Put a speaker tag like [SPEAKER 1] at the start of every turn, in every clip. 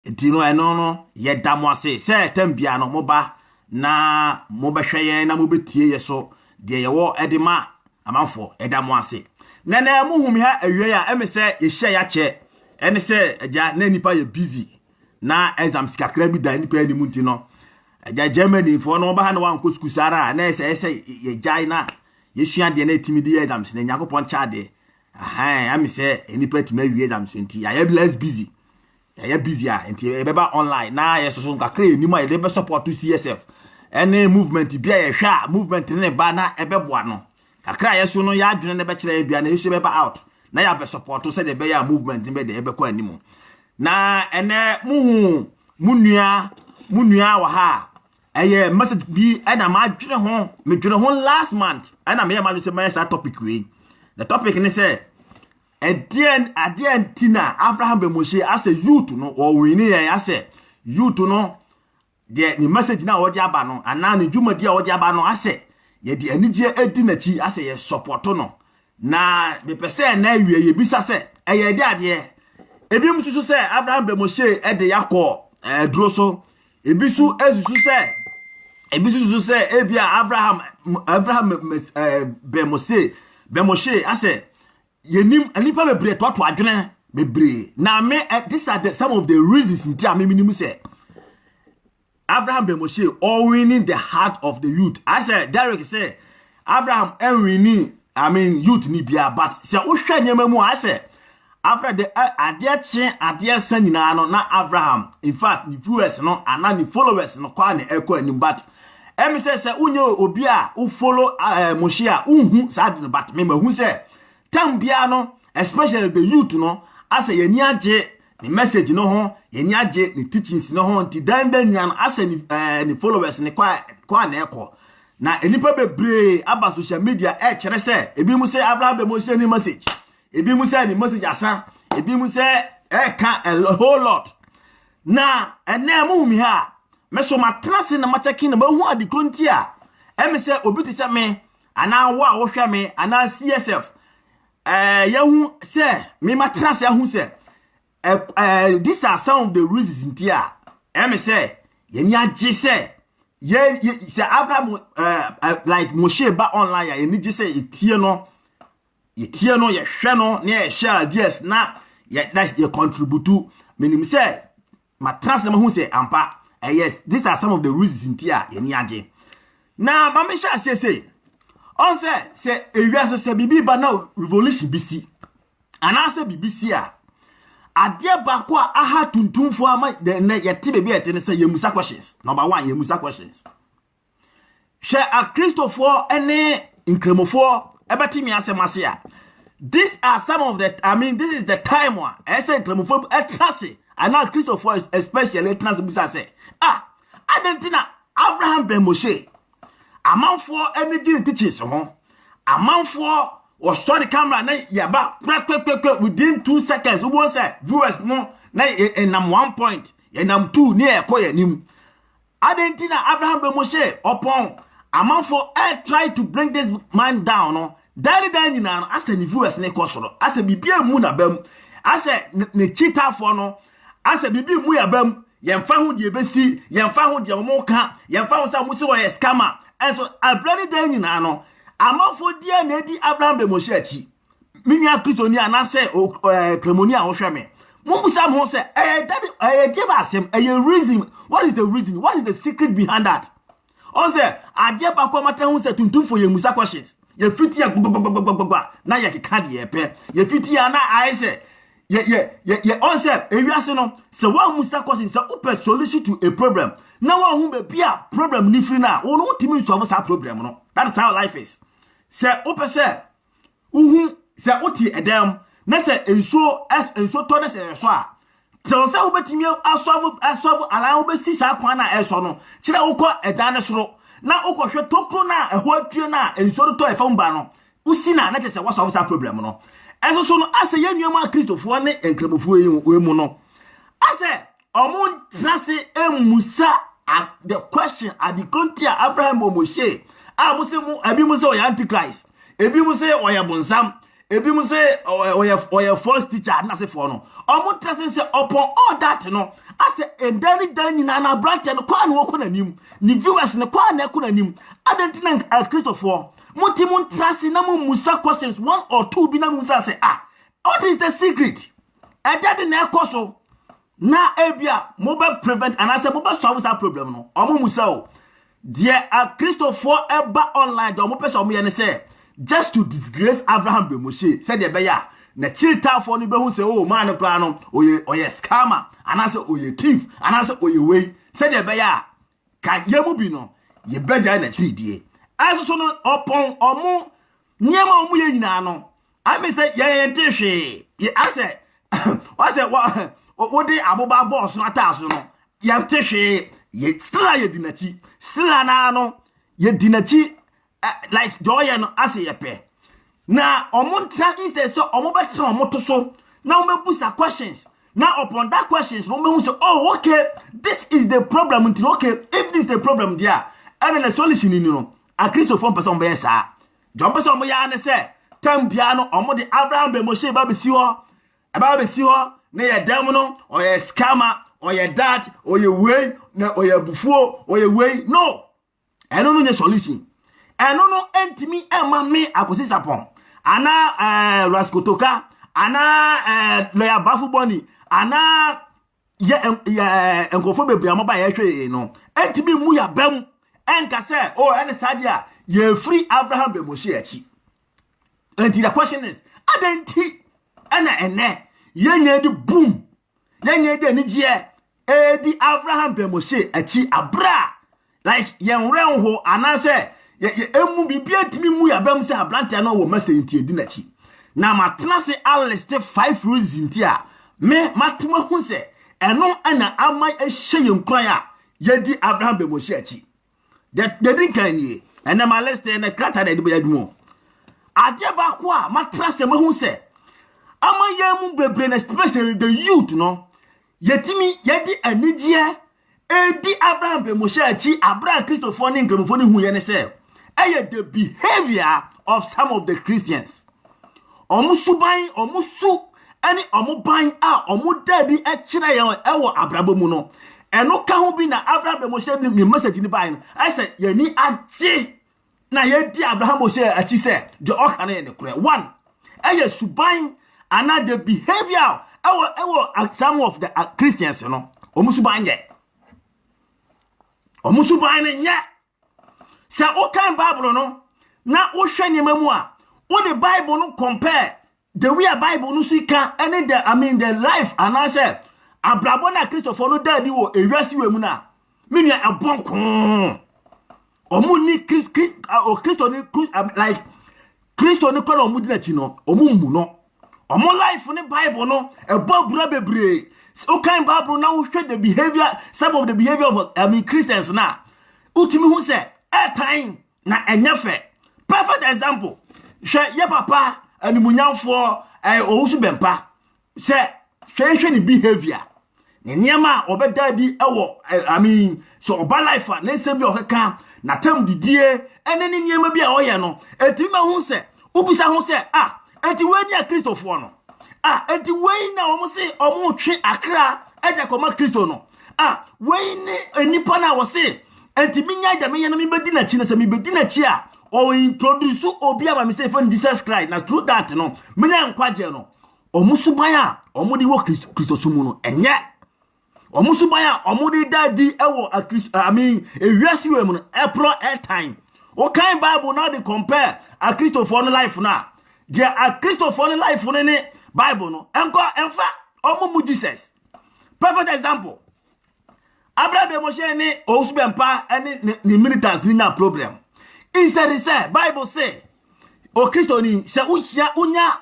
[SPEAKER 1] enti no eno no ye da mo ase se tambia no moba na mobehwe na mobetie ye so de ye wo edema amanfo eda mo ase na muhumi ha awie ya eme se ye hye ya che ene se agya na nipa ye busy na exams kakra bi da nipa ani munti no agya Germany for no ba ha na wan koskusara na se ye jai na ye sua de na timidi exams na Yakobon chade ame se nipa tima awie exams nti ya bless busy ya busy a nti e beba online na ye so kakra enima ye be support to CSF ene movement bia ye hwa movement ne ba na ebeboa no kakra ye so no ya adwene ne be kire bia na yesu beba out na ya be support to say the be ya movement be de ebekọ animu na ene muhu munua wa ha eye message bi na ma adwene ho me dwene ho last month na me ya ma say my topic we the topic ni say adien tina Abraham be Moshe as a youth no or we ni ya say youth no the message na odi aba no ana ne dwumadi a odi aba no ase ye di anije edi na chi ase ye support no na me pese na wie ye bisa se eye di ade ebi mtusu se Abraham be Moshe ede yakọ duro ebisu ezusu se ebia Abraham be Moshe ase yenim anipa bebre to adwene bebre na me these are some of the reasons nti a me minimu se Abraham be Moshe all winning the heart of the youth. I said Derek say Abraham winning youth ni bia but say ohwa nyema mu I say after the ade san nyina no na Abraham in fact the viewers no and the followers no kwa na ekọ anim but em say unye obi a u follow Moshe a unhu sad no but me hu say tam bia no especially the youth no I say ye ni age the message no ho yeni age the teachings no ho nti dandan nyan ase ni followers ni kwa na ekọ na enipa bebre aba social media kire se ebi mu se Abraham be Moshe ni message ebi mu se ni message asa ebi mu se ka a whole lot na ene mu mi ha meso matrase na macheki na mahu adikonti a emi se obi ti se me ana wo a wo hwe me ana CSF yahu se me matrase ahu se these are some of the reasons in here. Say, yeni age say, say Abraham like Moshe ba online ya yeni say itie no ye hwe no na ye share ideas na that's your contribute to meaning say my trans na hu say ampa yes these are some of the reasons in here yeni age. Na mama sha say on say ewiase say bibi ba na revolution bisi ana say BBC a ade bako a aha tuntumfo ama na yete bebi ete say yemusa questions. Number 1 yemusa questions. She a Christopher ene inkremofo ebetimi asemase a. These are some of the this is the time one. I say inkremofo etrase and now Christopher especially trans busa say adentina Abraham be Moshe amanfo energy teachings ho amanfo or start the camera na yaba within 2 seconds we won't say viewers no na enam 1 point enam 2 near ekoye nim adentina Abraham be Moshe upon amanfo try to bring this man down no dan nyina as the viewers na ekosoro as bibia mu na bam as ne cheater for no as bibia mu ya bam yemfa ho de besi yemfa ho de omoka yemfa ho sa musi wo scammer and so abrani dan nyina no amafo dia na di Abraham be Moshe achi minia Kristonia na se Cremonia ho hweme mumbusa mo se that give us him a reason. What is the reason? What is the secret behind that? On say ade ba kwa mata hu se tuntumfo ye musa questions ye fiti ya na ye keka de ye pe ye fiti ya na I say ye on say ewiase no se wa musa questions se open solution to a problem na wa hu be bia problem ni free na wo no timi solve that problem no. That is how life is. Se open say uhu se oti edem na se enso to na se enso a so se obetimi asolve ala obesi sa kwan na enso no kire ukọ edan soro na ukọ hwe tokro na eho atue na enso to efa mba no usina na se wa solve that problem no enso so no ase yenuama Kristofo ne enkramofo yi mu no ase omun trase emusa at the question at the contia Abraham or Moshe. Musemu, ebi muse o antichrist. Ebi muse o bonsam. ebi mu say oye first teacher na say for no omo trust say upon all that no ase endani dan nyina na branch no kwa na woko nanim ni viewers no kwa na ekona nim adentina Christopher muti mun trust na mun musa questions 1 or 2 bi na musa say what is the secret edade na ekoso na ebia mo be prevent and ase mo be solve that problem no omo musa o there are Christopher eba online omo pese omo ye ne say just to disgrace Abraham Bemoshe said the beya na chilta for no be hu say oh man plan no oye scammer and I say oye thief and I say oye way said the beya ka yemu bi no ye beja na chidie aso so no upon omo nyema omo ye nyina no I me say ye ntehwe ye ase I say what dey aboba boss no ataso no ye ntehwe ye stila ye dinachi stila na no ye dinachi like joy no ase ye pe na omontra instead so omobetra omoto so na omebusa questions now upon that questions no me say oh okay this is the problem until okay if this is the problem there and the solution ni no a Christopher person be sa jo person mo ya ne say tambia no omo de Abraham Bemoshe ba be si ho na ye dem no or ye scammer or ye that or ye way na or ye bufuo or ye way no eno no nye solution eno no entimi ema me akosi sapon ana raskotoka ana loya bafu boni ana ye enkofo bebre amoba ye hwe no entimi mu ya bam enka say oh ene sadia ye free Abraham Bemoshe achi. And the question is adenti ana ene yenye di boom yenye di anije di Abraham Bemoshe achi abra like yen renho anase ye emu bibia timi mu ya bam se ablante no wo message edi nachi na matena se aliste 5 rules intia me matema hu se eno ana amai ehye yenkran a yedi Abraham Bemoshe achi de drink anie ena ma list na krata de be admo ade ba ko a matena se mahu se amayemu bebre na especially the youth no yetimi yedi anije edi Abraham Bemoshe achi abra Christopher ni nkremfo ni hu ye ne se the behavior of some of the Christians omusuban omusu ani omuban a omudadi e kire ye ewo abrabo mu no eno ka ho bi na Abraham Bemoshe ni message ni ban I say ye ni age na ye di Abraham Bemoshe achi say je oka na ye ne kure one suban and the behavior ewo some of the Christians no omusuban nye say o kan Bible no na o hwe nyema mu a o the Bible no compare the way a Bible no sika any the life and I say abrabo na Christopher no daddy wo ewasi we mu na menua ebonko omu ni Christo ni like Christo ni kola omu dina chi no omu mu no omu life ni Bible no ebobura bebre o kan Bible na wo hwe the behavior some of the behavior of Christians na utimi hu say time na enyefe perfect example hwe ye papa animunyamfo owusu bempa say hwe ni behavior ne niema obedadi ewo so oba life na nsem bi okeka na tam didie ene ni niema bi a oye no etimi ma hu say ubisa hu say enti we ni a Christopher no enti we na omo say omo twe akra eja koma Christo no we ni enipa na wo say enti minya da me me bedi na chi na se me bedi na chi a o introduce obi aba me say for Jesus Christ na through that no menya nkwaje no omusuban a omudi wo Christo sumu no enye omusuban a omudi dadi ewo ewiase we mu no epro airtime o kan Bible now they compare a Christopher no life na there a Christopher no life no ni Bible no enko enfa omumu Jesus perfect example Abraham Bemoshe ni Osbempa any ni militants ni na problem. Instead say Bible say o Christo ni se unya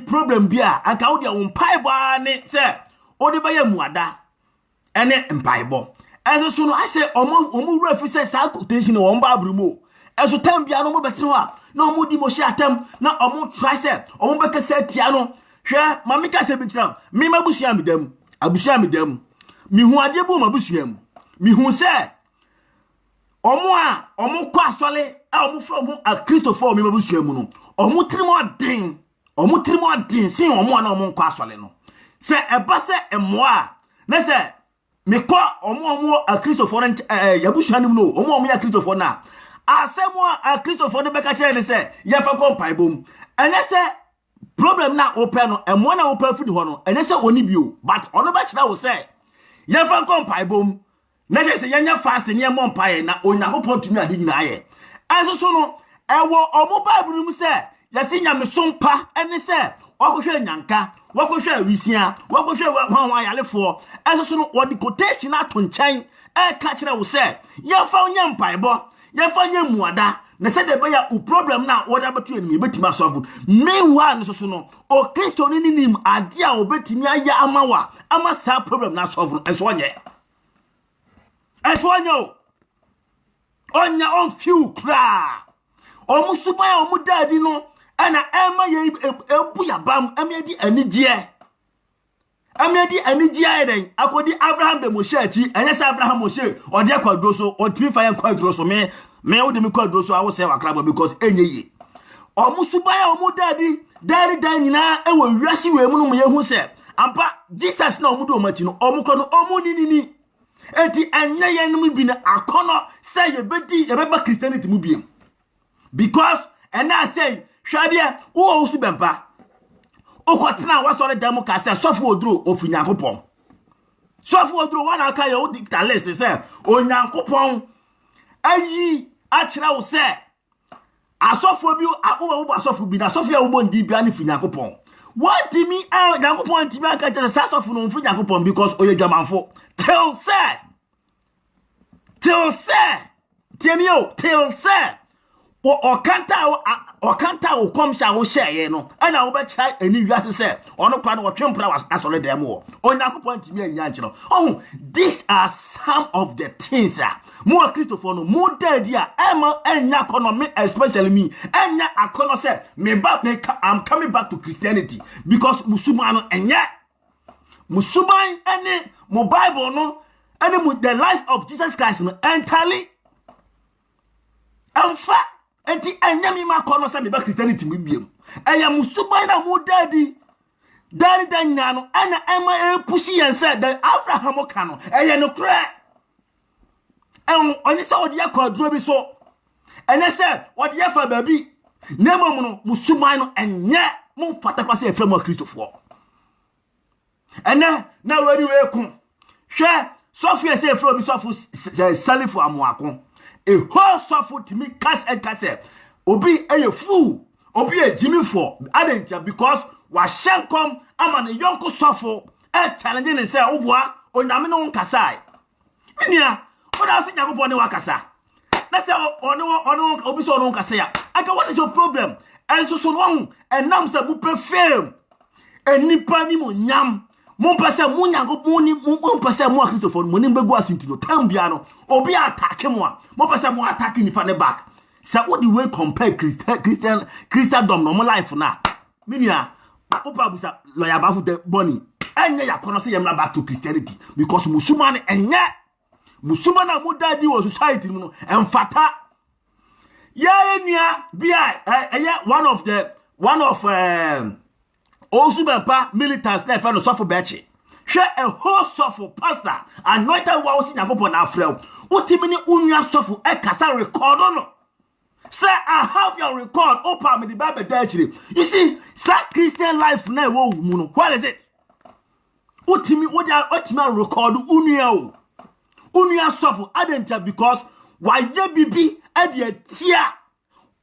[SPEAKER 1] problem bia anka wo dia mpaibo ni say o de baye muada ene mpaibo. Eso so no I say omu refi say sa quotation o mba abrumo. Eso tam bia no mo betene a na omu di Moshe atam na omu try say omu beka say tia no hwe mamika say bitram me mabusia medam abusia medam mi hu ade bo mabusuam mi hu se omo kwa asole omo from a Christopher mi mabusuam no omutrimo din sin omo na omo nkwa asole no se eba se emoa na se mekọ omo a Christopher yabusha nim no omo ya Christopher na asemo a Christopher no beka kire ne se ye fa ko pai bom ene se problem na open no emoa na open fudi ho no ene se oni bio but ono be kire wo se ye fa ko pai bom na se yenya fast ne mo pai na Onyankopon tumi ade nyina aye enso so no ewo omo bible mu se yesi nyamesompa ene se wakohwe nyanka wakohwe awisia wakohwe hwan ayalefo enso so no wodi quotation ato nkyɛn ka kire wo se yemfa onya mpaebo yemfa nya muada na se de be ya problem na woda betu enimi betima solve meanwhile no so no o Kristo ni nim ade a obetimi aya amawa ama sa problem na solve enso onye onya on few kra omusuban omudadi no ana ema ye ebu ya bam amiadi anigye eden akodi Abraham be Moshe achi enyesa Abraham Moshe ode akwadro so otimi fa yakwadro so me ode mi kwadro so awo se wakraba because enye omusuban omudadi dari dan nyina ewo wiase we mu no ye hu se ampa Jesus na omudo omachi no omukọ no omuninini eti enye ye no bi na akono se ye beba Christianity mu biem because and I say hwade wo osu bempa okotena wasore demo ka se sofo oduro ofunyankopon sofo oduro wana aka ye dictalist se onyankopon ayi akira wo se asofo bi wo asofo bi na asofo ya wo ndi bia ne funyankopon what me nyankopon ti bia ka tell asofo no funyankopon because oye dwamanfo till say okanta o komsha wo sheye no ana wo be kira eni wiase se ono kwa no twempra asole dem wo Onyankopon timi anya nkiro oh these are some of the things mo Christopher no mo daddy ema enya economy especially me enya akono se me back I'm coming back to Christianity because musuman no enye musuman ene mo Bible no ene the life of Jesus Christ no entirely amfa enti enyami makono se me ba Christianity mu biem eya musuban na mu daddy dan nyano ana ema pushi yense the Abraham kano eya no kra oni se odi akwadro bi so ene se odi yafa baby nemo no musuban no enye mu fata kwase efrem Christopher ene na wari we ku hwe Sophia se efrem bi sofu salifu amuako a whole suffer to me cast and cast obi a fool obi a Jimmy for adentia because was shankom ama ne yonko suffer challenging and say obwa onyame no nkasai nia oda se nyakopon ne wakasa na say ono obi so no nkasa ya aka what is your problem and so no enam say mu prefer enipa ni mo nyam mon pese mo nyankopon ni mon pese mo Christopher mo ni mbegu asintino tambia no obi attack mo pese mo attack nipa ne back say what the way compare Christendom no mo life na minia opa busa lawyer bafu the money enye yakono se yemla back to Christianity because musuman enye musumana mo daddy wo society no emfata ya enua bia one of also bempa militants na fe no suffer bechi hwe a whole suffer pastor anointed wa osi nyakopon na afrel utimi ni unwa suffer e kasa record no say I have your record opa me the bible dachiri you see slack Christian life na wo mu no what is it utimi record unwa suffer adencha because why ye bibi e de tia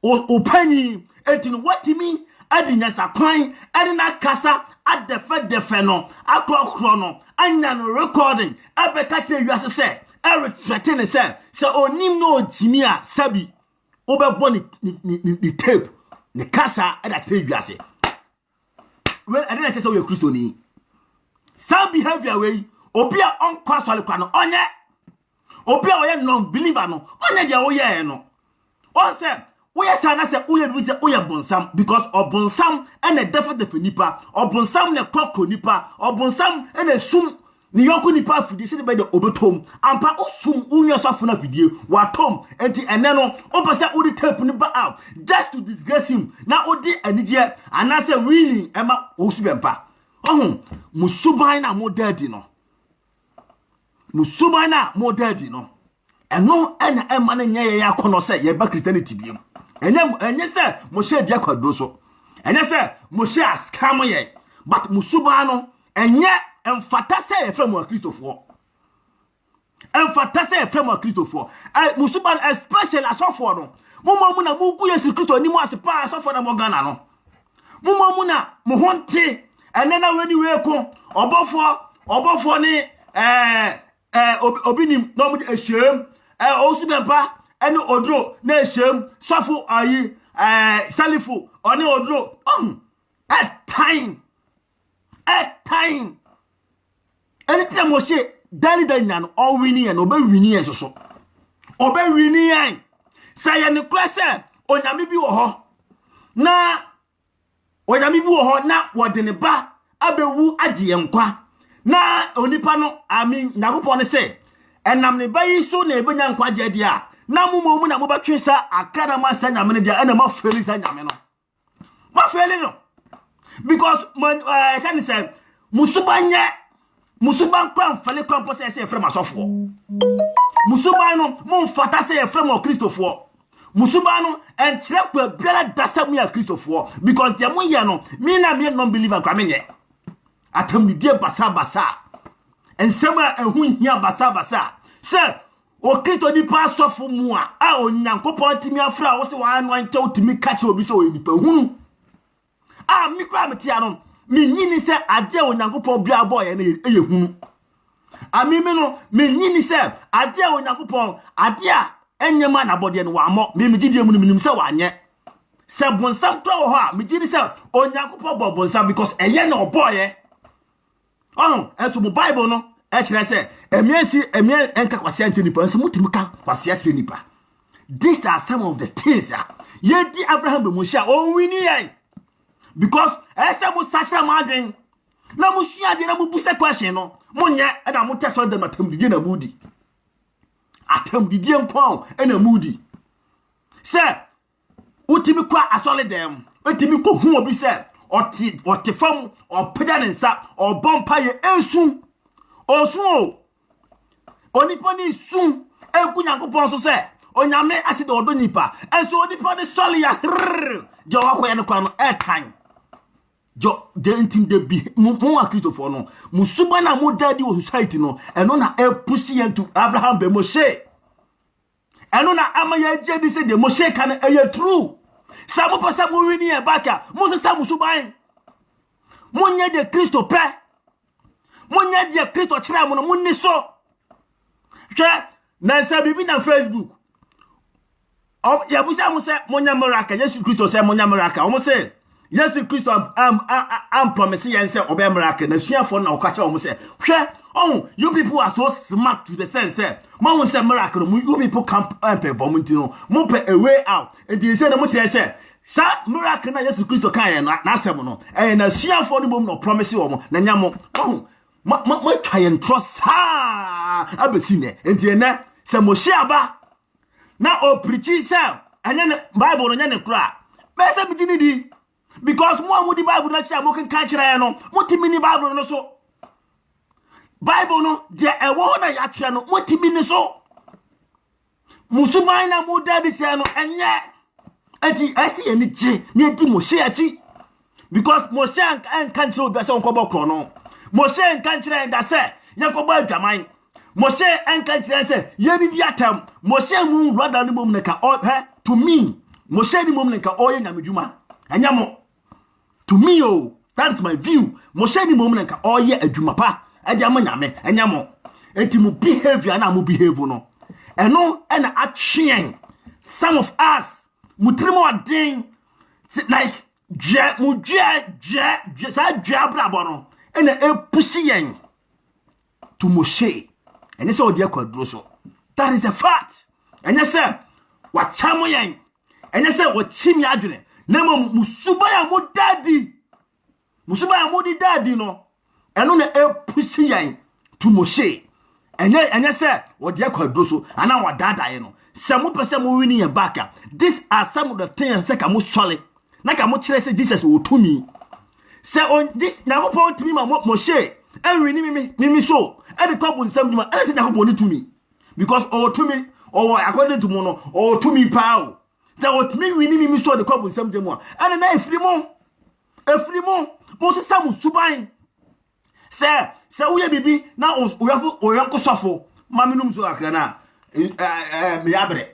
[SPEAKER 1] opani etino watimi adinya sakwan adina kasa adefe no akro no anya no recording abeka tell wiase se threaten se onim no jimi a sabi obebo ni tape ni kasa ada tell wiase well adina che se we Kristo ni some behavior way obi a onkwa sole kwa no onye obi a oye non believer no onye dia oye no on say we sana se uye bi se uye bonsam because obonsam ene defa nipa obonsam ne kokko nipa obonsam ene sum ni yonko nipa afidie se be de obetom ampa osum unyo safo na afidie watom enti ene no opese odi tape ni ba out just to disgrace him na odi anije anase really ema osubempa musuban na modadi no musuban na modadi no eno ena ema na nyeye ya kono se ye ba Christianity biem enye se mo she dia kwadro so enye se mo she askam ye but musuban no enye emfata se ye frem wa Christopher emfata se ye frem wa Christopher musuban especially asofo no mo na mu ku Yesu Kristo ni mu asepa asofo na mo Ghana no mo na mo honte enena weni we ko obofo ni obinim no mu ehiem osubempa ene odro na ehiem sofo ayi salifu oni odro at time anytime mo she dali dan all winning and obe winning so obe winning say ne klase onyame bi wo ho na onyame bi wo ho na wode ne ba abewu agye nkwa na onipa no ami Nyankopon ne se enam ne ba yi so na ebenya nkwa gye dia na mumu na mo batwe sa akara ma sa nyame ne dia ena ma feli sa nyame no ma feli no because man can say musuban kram fele kram pose se frem asofo musuban no mo fata se frem o Christopher musuban no enchire kwa biara dasam ya Christopher because dem mo ye no me na me non believer kwa menye atam ni die basa ensema ehu hia basa se o Christo di pastor mu a Onyankopon timi afra wo se wa anu anche otimi kache obi se o nipa hunu mi kra metia no mi nyini se ade Onyankopon bia boy na eye hunu mi no mi nyini se ade Onyankopon ade a enyema na bode no wa mo mi gidie mu nim se wanye se bonsam kra wo ha mi gidi se Onyankopon bo bonsam because eye na oboye enso mo Bible no e kire se emiensi enka kwase anche nipa enso mutimi ka kwase akire nipa. These are some of the things ye di Abraham be mo sha o wini yen because ese mo sachra madwen na mo sua de na mo busa question no mo nya e na mo teso de matam didi na mudi atam didi enpon e na mudi se utimi kwa asole dem utimi ko hu obi se oti fam opeda ne nsa obompa ye esu osun onipa ni sun eku Nyankopon so se onyame aside odo nipa enso onipa de sole ya jo wakoya ne kwa no airtime jo de intim de bi mo a Christopher no musuba na mo daddy wo society no eno na push into Abraham be Moshe eno na amaya je di se de Moshe kan eye true sa mo pasa mo wini e baka mo se sa musuba mo nye de Christo pe mo nye de Christo kira mo no mo ni so hwe na sa bibi na Facebook ya busa mo se mo nya miracle Yesu Christo se mo nya miracle o mo se Yesu Christo am promise yen say obey miracle na suafo na okacha o mo say hwe you people are so smart to the sense say mo say miracle you people can't perform no mo pe a way out and they say na mo kire say sa miracle na Yesu Christo kan yen na asem no na suafo no mom no promise wo mo na nya mo mo try and trust abesi ne enti na say mo share ba na o preach say anya Bible no nya ne kura be say mi gini di because mo amudi Bible na chia mo kan kire no mo timi ni Bible no so Bible no je ewo na ya kire no mo timi ni so musuman na mo dadi kire no enye enti asi eni ji ni edi mo she achi because mo she an kan kire obi ase onko bokro no mo she an kan kire nda se yakobo adwaman mo she an kan kire se yeni di atam mo she mu brother ni mom nka to me mo she ni mom nka oye nyamedwuma anyamo to me that's my view mo she ni mom nka oye adwuma pa ade amanyame anyamo enti mu behavior na mu behave no eno na atwen some of us mutrimo adin like mu sa brabo no ena epushi yen to Moshe ene se odi akwaduro so that is the fact ene se wa chamo yen ene se wo chimi adwene na musuba ya mo daddy no eno na epushi yen to Moshe. And you say, what you call Brusso, and now what dada, you know. Some person will win your back. These are some of the things that are most solid. Like I'm much less Jesus will to me. Say on this now point to me, Moshe, and we me so, and the couple with some and I said, I to me. Because or to me, or according to Mono, or to me, pow. That what me, we need me so the couple with some more. And then a free more, most of some subine. Sir, we are baby now, we have or uncle Sopho, Maminum so acrana, Miabre.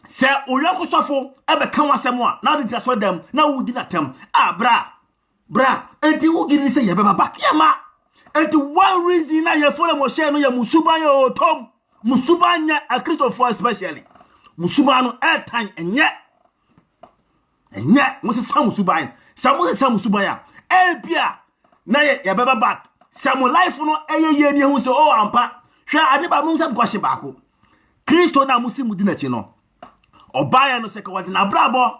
[SPEAKER 1] Sir, or uncle Sopho, ever come as someone, now that I saw them, now we did not tell. Bra, and you didn't say you're back, Yama. And to one reason, I follow Moshe, no, Musubanya or Tom, Musubanya, a Christopher especially. Musubano airtime, and yet, Mrs. Sam Subine. Some subaya. Pia. Na ya baba back. Some life no eye ni hu so o ampa. Hwa ade ba mun sam kwahye baako. Kristo na musi mudi na chi no. Obaya no seka wadi na brabo.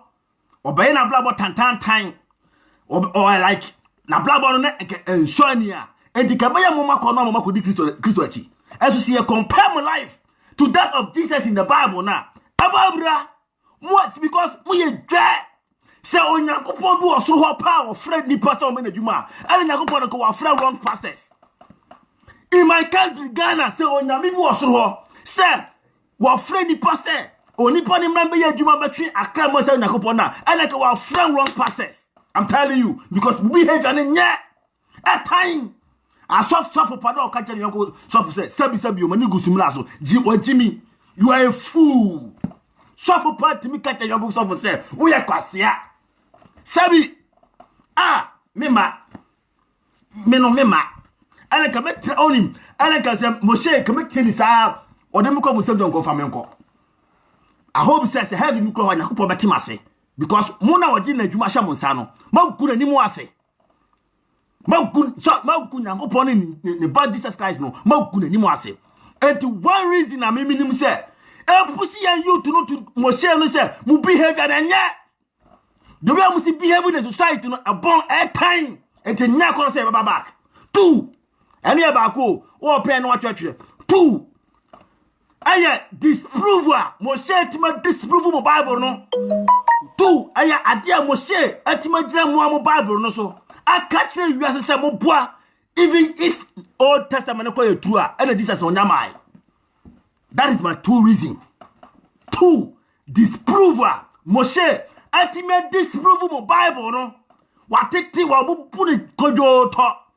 [SPEAKER 1] Obaya na brabo tan. Or like na brabo no na ensuania. Enti kabaya mama ko no mama ko di Kristo achi. As you see compare my life to that of Jesus in the Bible now. Ababra. What because we dry. Say on Yakupon do so hot power, friend ni pastor men adwuma. And Yakupon ko wa friend wrong pastors. In my country Ghana, say on Yami was so say wa friend ni pastor. Oni pa ni member ya adwuma between Accra mo say Yakupon na. And like wa friend wrong pastors. I'm telling you because we behavior ni at time. I soft for pardon catch you go soft say sabi o mani gusumla so. Jimmy, you are a fool. Soft part to me catch you go soft say. We are kwasia. Sabi, mema, and I commit on him, and I can say, Moshe, commit to this, or them come with some don't go from Yanko. I hope says a heavy micro and Yakupo Batimase, because Mona was in a Jumasha Monsano, Mokun and Nimuase. Mokun, Yankopon in the bad Jesus Christ, no, Mokun and Nimuase. And to one reason I mean him say, pussy and you to know to Moshe and say, mu behavior and yet. The way I must behave in the society, no, a bon air time, and to never say back. 2. And here back, or pen or church. 2. I disprove Moshe Tima disprove my Bible, no. 2. I idea Moshe Atima Jam Bible, no so. I catch you as a Samo bois, even if Old Testament call you true, and Jesus on Yamai. That is my 2 reason. 2. Disprove Moshe. Ultimate disprove my Bible, no. What it will put it kojo talk.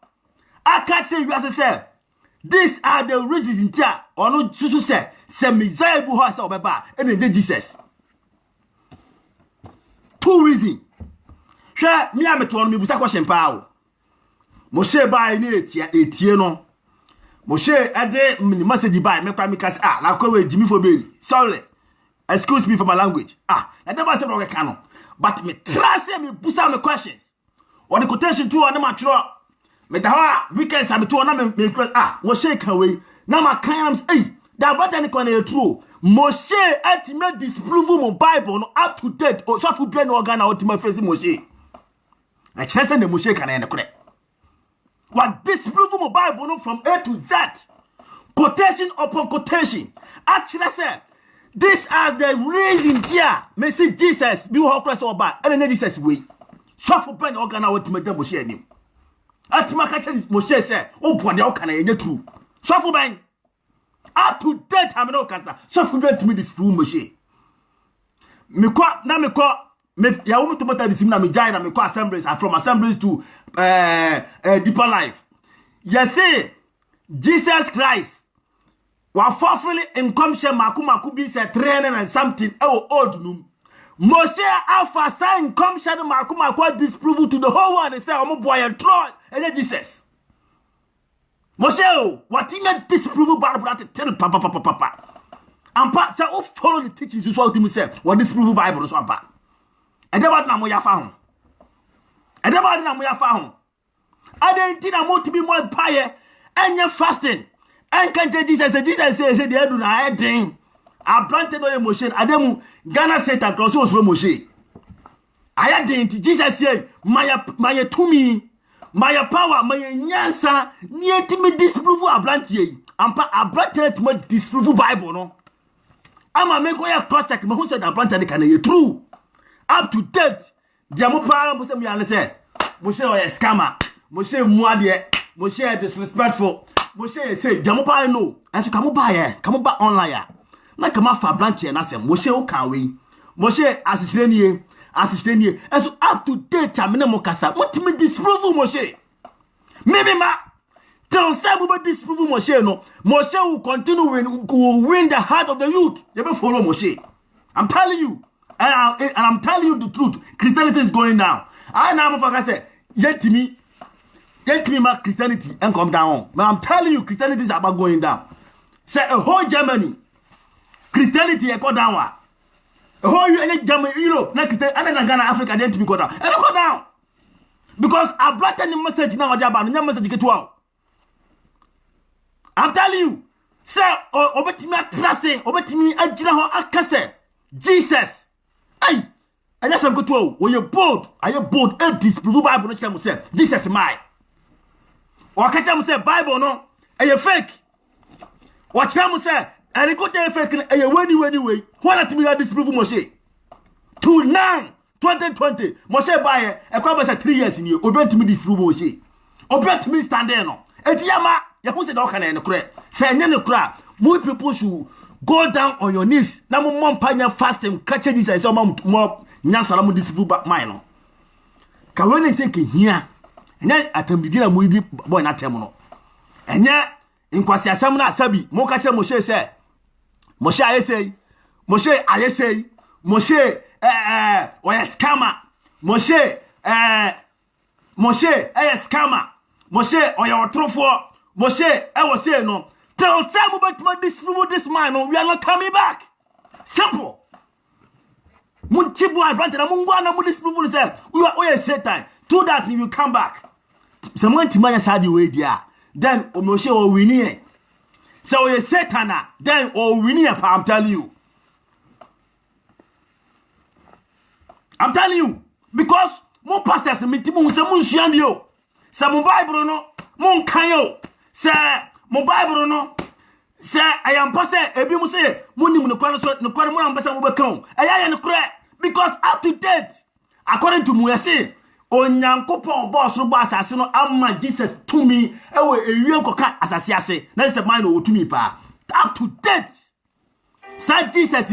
[SPEAKER 1] I can't tell you as I said. These are the reasons in here. Or no, Susu said, Messiah who has our Baba, and then Jesus. 2 reasons. Share me, I'm a told me with a question power. Moshe by a no. Moshe, a day, message by me, Pramicas, like Jimmy for Bailey. Sorry. Excuse me for my language. I never said what I can. But me try say me boost out my questions. Or the quotation to on my throat. Me the weekends I'm to on me was shake away. Now my claims, that what any corner true. Moshe ultimate disprove my Bible no up to date or so for ben organ ultimate face Moshe. I just send the Moshe can end correct. What disprove my Bible no from A to Z. Quotation upon quotation. Actually said. These are the reasons here. Me see Jesus be how Christ or bad. And then Jesus way. So for pen organ out to make them Moshe name. At my catch Moshe say, oh boy, they all can I true. So for ben. Up to date I'm no casta. So for ben to me this fool Moshe. Me ya woman to matter this na me jai na me assemblies are from assemblies to deeper life. You see Jesus Christ wa fulfilling income share maku be say 300 and something old num. Moshe alpha sign income share maku disprove to the whole world and say omo boy and try and Jesus. Moshe what he meant disprove Bible tell papa. And pa say o follow the teachings you so to me say what disprove Bible so pa. And then what na mo ya fa ho. And then what na mo ya fa ho. Adenti na mo to be more empire and fasting. And can't Jesus say they do na heading. I planted no emotion. Ademu Ghana Satan cross was from Moshe. I had Jesus say my to me. my power, my nyansa, near to me disprove ablantie. Ampa ablantie to me disprove Bible, no. I'm a make a cross check, who said ablantie can be true. Up to date, Jamupa, Muslim, say, Moshe or a scammer, Moshe Muadie, Moshe disrespectful, Moshe say, Jamupa, no, and so come by online. Na kama fa branch na sem Moshe o kan we Moshe asisirenie and so up to date amena mo kasa motimi disprove Moshe maybe ma tell some about disprove Moshe no Moshe will continue will win the heart of the youth. They will follow Moshe. I'm telling you, and I'm telling you the truth. Christianity is going down. I now am say yet me ma Christianity and come down. But I'm telling you, Christianity is about going down. Say a whole Germany Christianity go down. A whole Germany, Europe, na Christian, and then Ghana, Africa, then to be go down. And go down. Because I brought any message now, no message get out. I'm telling you, sir, obetimi atrase, obetimi agina ho akase. Jesus. Ay. And that's I'm go to when you bold, are you bold? Disprove Bible no cham say Jesus my. Or catch say Bible no, are you fake? What cham say and go there fake and you anyway. Why not me disprove Moshe? To now 2020 Moshe buy e come say 3 years in you. Obey to me disprove Moshe. Obey to me stand there no. Etiama you who say that can no correct. Say no cry. More people should go down on your knees. Na mo panya fasting catch this is more nyansa mu disprove mine no. Ka when say ke hia. Enya atambidi na mu di boy na tem no. Enya inkwasi asam na asabi mo ka kire Moshe say Moshe ayesei Moshe oya scammer Moshe scammer Moshe oya otrofo Moshe e was say no tell some about this man no we are not coming back simple mun chibu advantage na mungwa na mu disprove say we are oya Satan to that you come back someone timanya sadi we dia then Moshe o wini. So you Satan then or we need I'm telling you. I'm telling you because more pastors meet mu se mun suan dio. Sa mo Bible no mon kan yo. Say mo Bible no say I am pastor ebi mu say munim no kwano so no kwano mo am pasa mo be kan. Aya no correct because up to date according to mu say Onyankopon boss ro boss asase no amma Jesus to me e we ewie koka asase ase na say man no to me pa up to date say Jesus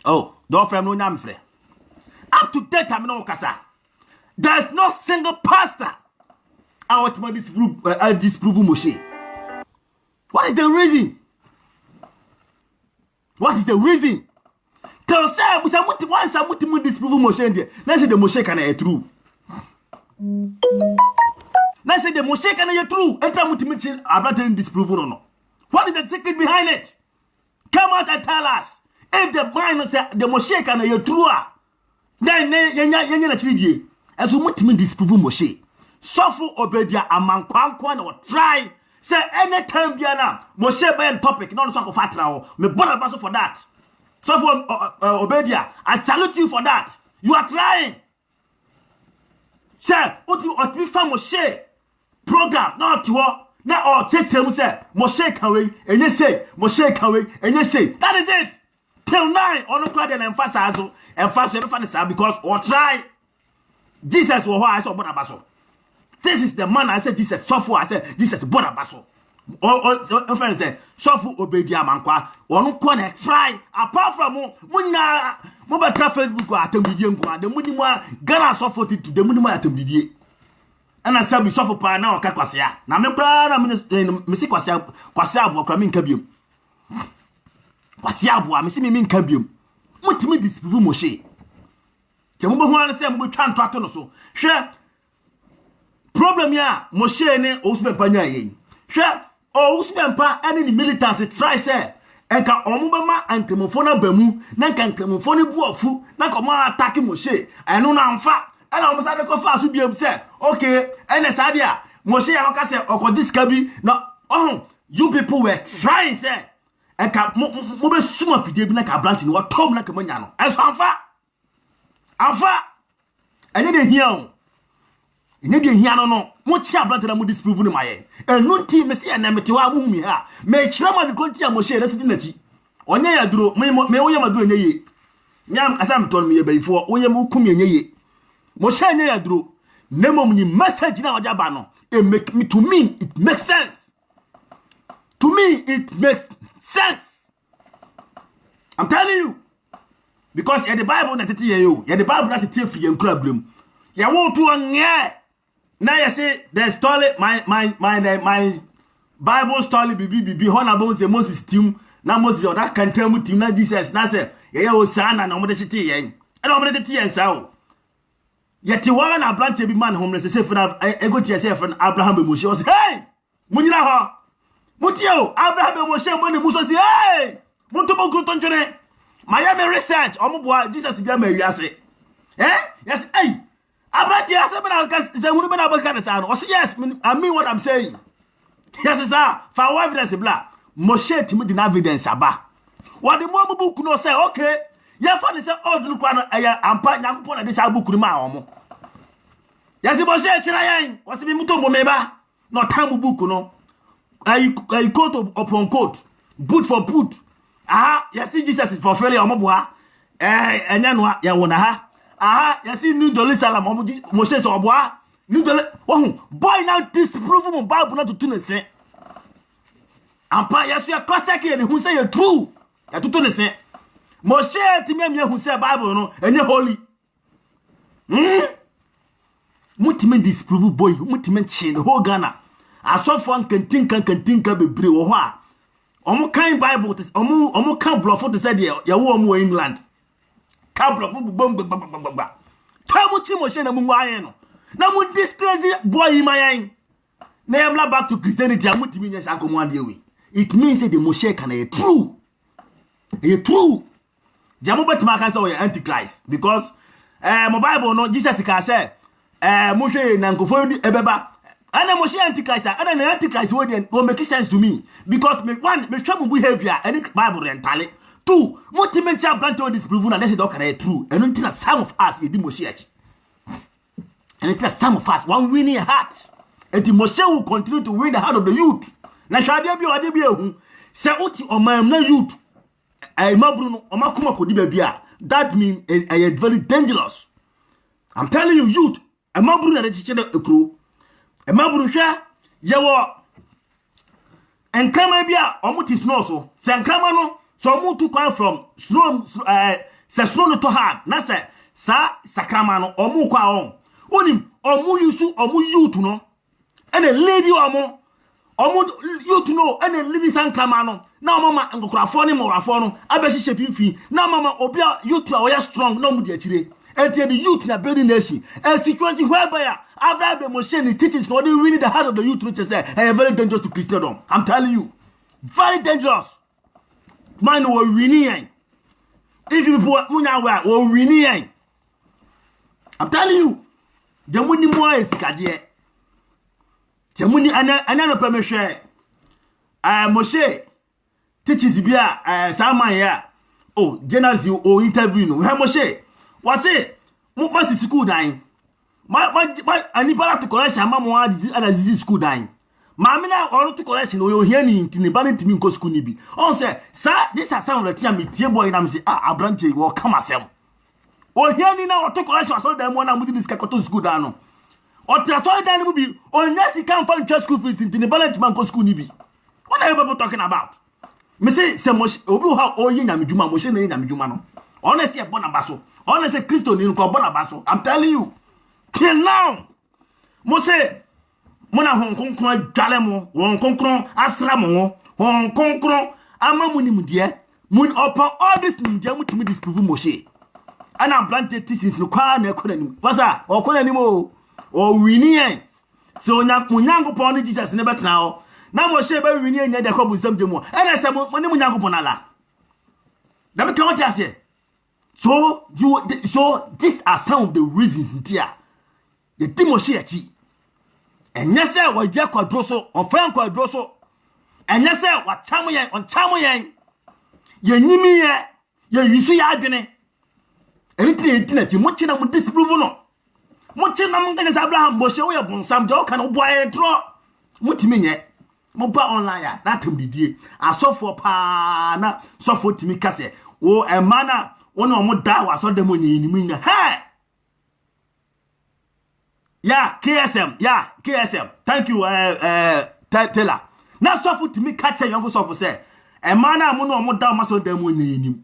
[SPEAKER 1] oh don't frame no nyam frɛ up to date am no kasa there's no single pastor out my disprove Moshe. What is the reason? Tell say musamuti once amuti mu disprove Moshe there. Let's say the Moshe can be true. Let's say the Moshe can be true. Enter muti mention about disprove no. What is the secret behind it? Come out and tell us. If the mind say the Moshe can be true, then yenya na chidie. As muti mu disprove Moshe. Suffer obedia amankwankwa na try say anytime biana Moshe by topic no so ko fatra o me bother for that. So for Obedia, I salute you for that. You are trying. Sir, what you ought to be from Moshe program, not to what now or take him say Moshe Kawe, and you say Moshe Kawe, and you say that is it. Till 9 on the crowd and emphasize and fast because or try. Jesus was why I saw Bonabaso. This is the man I said Jesus suffer. I said Jesus Bonabaso. Oh, friend say, suffer Obedia Mankwa, one corner try apart from Muna Mobile Facebook or Atembidian, the Munima Gana suffer to the Munima Atembidia. And I said, we suffer by now, Kakwasia. Now, my brother, Missy Quasiab, or Cramin Cabium. Quasiab, Missy Min Cabium. What to me this Moshe? Jamuba who understand we can't track on so. Share problem ya, Moshe ne Osman Panya. Share. Oh, Uspempa any militants try say eka omubama and cremofona bemu na kan cremofone buofu na koma attack Moshe eno na mfa and almost had to fast to be say okay and sadia Moshe ya ka say okodiska bi no oh you people were trying say eka mo be suma fide bi na ka branch ni what tom na ka manya no eso amfa enye de hia o enye de hia no mo chi abrante na mo disprove no maye enu nti me se na mete wa mo humi ha me kira ma de konti Moshe na siti nachi onye ya duro me wo ya maduro enye ye nyam asam ton me ye bayifo wo ye mo kum enye ye Moshe enye ya duro nemom ni message na waja ba no it make me to me it makes sense to me it makes sense. I'm telling you because the Bible na tete ye yo the Bible na tete fi ye nkura brem ye wo to onye na ye say the story my Bible story bibi honorable say Moses team na Moses or that can tell me team na Jesus na say ye Hosanna na mo de tete ye and mo de tete ye sa o yet one a branch be man homeless say for ego tie say for Abraham be Moshe was hey munyira ho mutio Abraham be Moshe mo ne muso say hey muntu bo kruto ntwene Miami research omoboa Jesus bia ma wiase yes hey Abraham tie say be na say hunu be na ba ka say no yes I mean what I'm saying yes sir for evidence bla Moshe timi di evidence aba what the mo book no say okay ya fa ni say old no kwa no ampa nyankopon na de say book ni ma omo ya si Moshe kira yan o si mi muto mo meba no time book no I quote upon quote boot for boot ya si Jesus is for failure omo boa enya no ya wona ha ya si New Jerusalem omo Moshe so boa New Jerusalem boy now disprove mo Bible na to tune say ampa ya si classic e hu say true ya to tune say Moshe ti me hu say Bible no enye holy mutime disprove boy mutime chin the whole Ghana asofo kantinka bebre wo ho a omo kan Bible omo kan blofo to say ya wo omo England kan blofo bom ta mu chi Moshe na mu waye no na mu disgrace boy mayan na yamla back to Christianity amutime nya sankomo ade we it means that the Moshe can a true jamu betima kan say we antichrist because my Bible no Jesus can say Moshe na nkofo ebeba ana Moshe antichrist ana na antichrist wo make sense to me because me show behavior any Bible rentale two multiple brand to disprove na say don't can true and until some of us edi Moshe achi and until some of us one winning heart and the Moshe will continue to win the heart of the youth na shade bi ode bi ehu say uti omam na youth mabru no omakoma kodi ba bia that mean very dangerous. I'm telling you youth mabru na de chiche de ekro mabru hwa yewo enkama bia omuti snow so se enkama no so omutu kwan from snow se snow no to hard na se sa sakrama no omu kwa on onim omu yusu omu youth no and a lady omu youth no and a lady sankama no na mama ngokrafo ni morafo no abehihye fifi na mama obia youth a we strong no mu de akire enti the youth na building nation a situation whereby Abraham Moshe is teaching so they really the heart of the youth which is very dangerous to Christendom. I'm telling you very dangerous man we winning if you people munya we winning I'm telling you the money more is kaje the money ana no permission Moshe teaches bia Saman ya journalist o interview no Moshe was say mo school dan ma anibala to collection mama wa dizi school dan ma me na oro to collection o hia ni ntini ba ni ntimi nko school ni bi on say sir this are some of the me tie boy na me say abrante wo come asem o hia ni na to collection so dan mo na mu di skakoto school dan no o tra so dan mu bi o nya sika mfa ntwa school fees ntini ba ni ntimi nko school ni bi what are you people talking about me say Moshe obi ha o yi nyamedwuma Moshe na yi nyamedwuma no honestly e bona baso honestly Christo ni nko bona baso I'm telling you till now Mose mona honkonkron dwalemo honkonkron asramo honkonkron amamuni mudie mun upon all this ndia mutimi disprove Moshe ana planted thesis no kwa na ekonani wasa okonani mo o wini so nyanko pon Jesus ne betena ho na Moshe ba wini nya de kobu samjemo ana se mo ne nyanko pon ala da be kan ase so these are some of the reasons ntia the Moshe achi enya se wa dia kwadroso on fan kwadroso enya se wa chamoyen on chamoyen ye nyimi ye wisu ya adwene enti etina ti mo china mo disprove no Moshe na munganya sa Abraham Moshe wo ye bonsam je o kan boy tro mutimi nye mo ba online ya na tambidie asofo pa na sofo timi kase wo emana wona o mo da wa so dem onyinimu nya he yeah KSM thank you Taylor na sofo timi kache yongo sofo say emana mo no o mo da ma so dem onyinimu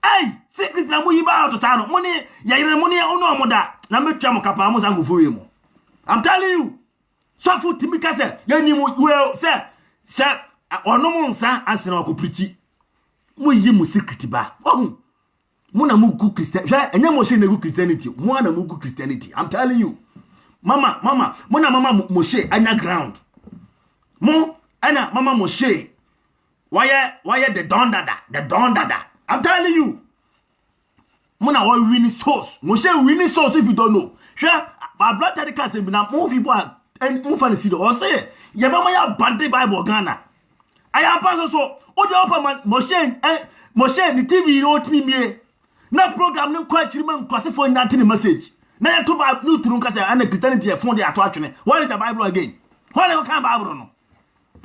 [SPEAKER 1] hey secret na mo yiba to sa no mo ni yayire mo ni ono o mo da na metwa mo kapa mo sango fowe mo I'm telling you sofo timi kase yanimu well say ono mo nsa asena ko preach mo yi mu secret ba ohun mo na mo gu Christian enya mo she na gu Christianity mo na mo gu Christianity I'm telling you mama mo na mama mo she anya ground mo ana mama mo she why the don dada I'm telling you mo na we winning source mo she winning source if you don't know sure my brother can say na more people are and mo fa see o say ye ba ma ya bande Bible Ghana aya pass so o de open man mo she ni TV no timi mie na program no kwa chiri man kwase for nothing message na ya to ba no turu nka say ana Christianity e fon de ato atwene what is the Bible again what is the Bible no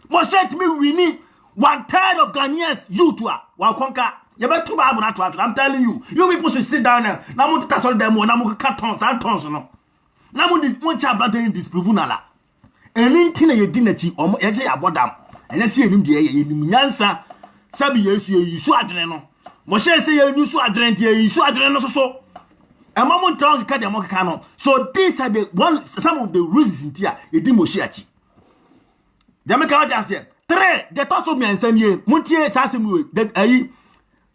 [SPEAKER 1] mo she timi wini 1/3 of Ghanaians youth wa konka ye be to Bible na to atwene I'm telling you people should sit down na mo tata so dem na mo ka tons no na mo cha battery disprove na la eninti na ye di na chi omo ye je abodam enya se enim de ye enim nyansa sabi yesu yisu adwene no mo she se ye yisu adwene de yisu adwene no so ema mo ntawo ka de mo ka no so these are the some of the reasons in here e di mo she achi dem ka what say 3 the toso mi ansanie muntie sasem we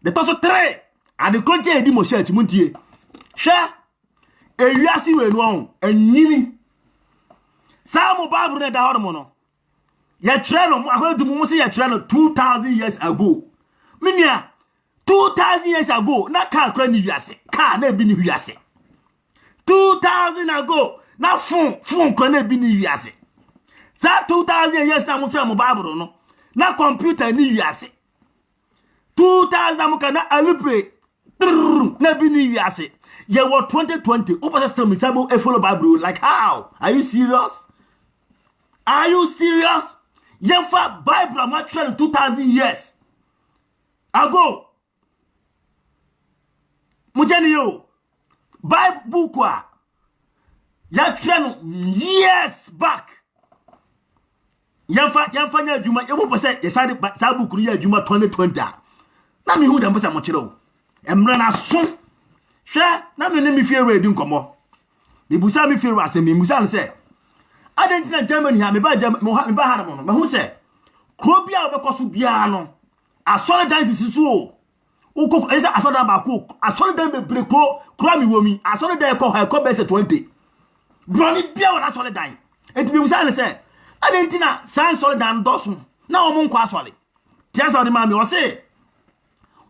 [SPEAKER 1] the toso 3 and the content e di mo she achi muntie hwe ewiase we no on anyini Samu Bible na da hono no ye tire no akodu mu se ye tire no 2000 years ago minia 2000 years ago na ka akra ni wiase ka na bi ni wiase 2000 ago na fun kra na bi ni wiase za 2000 years na mu tire mu Bible no na computer ni wiase 2000 mu kana alipre na bi ni wiase ye were 2020 open system is able to follow Bible like how are you serious? Are you serious? Yefa Bible am actually 2000 years ago. Mujeni yo Bible book wa ya treno years back. Yefa nya adwuma yebo pese ye sade sa book ru ya adwuma 2020. Na mi hu dem pese mo kire o. Emre na so. Hwe na me ne mi fie we di nkomo. Me busa mi fie we asem mi busa ne se Adentina Germany ha me ba ha no me hu se kro bia obekoso bia no asole dance sisu o ko esa asole ba ko asole dan be bre kro mi womi asole dan ko ha ko be se 20 broni bia wona asole dan enti me busa ne se adentina san asole dan doso na o mun ko asole tiasa de ma me o se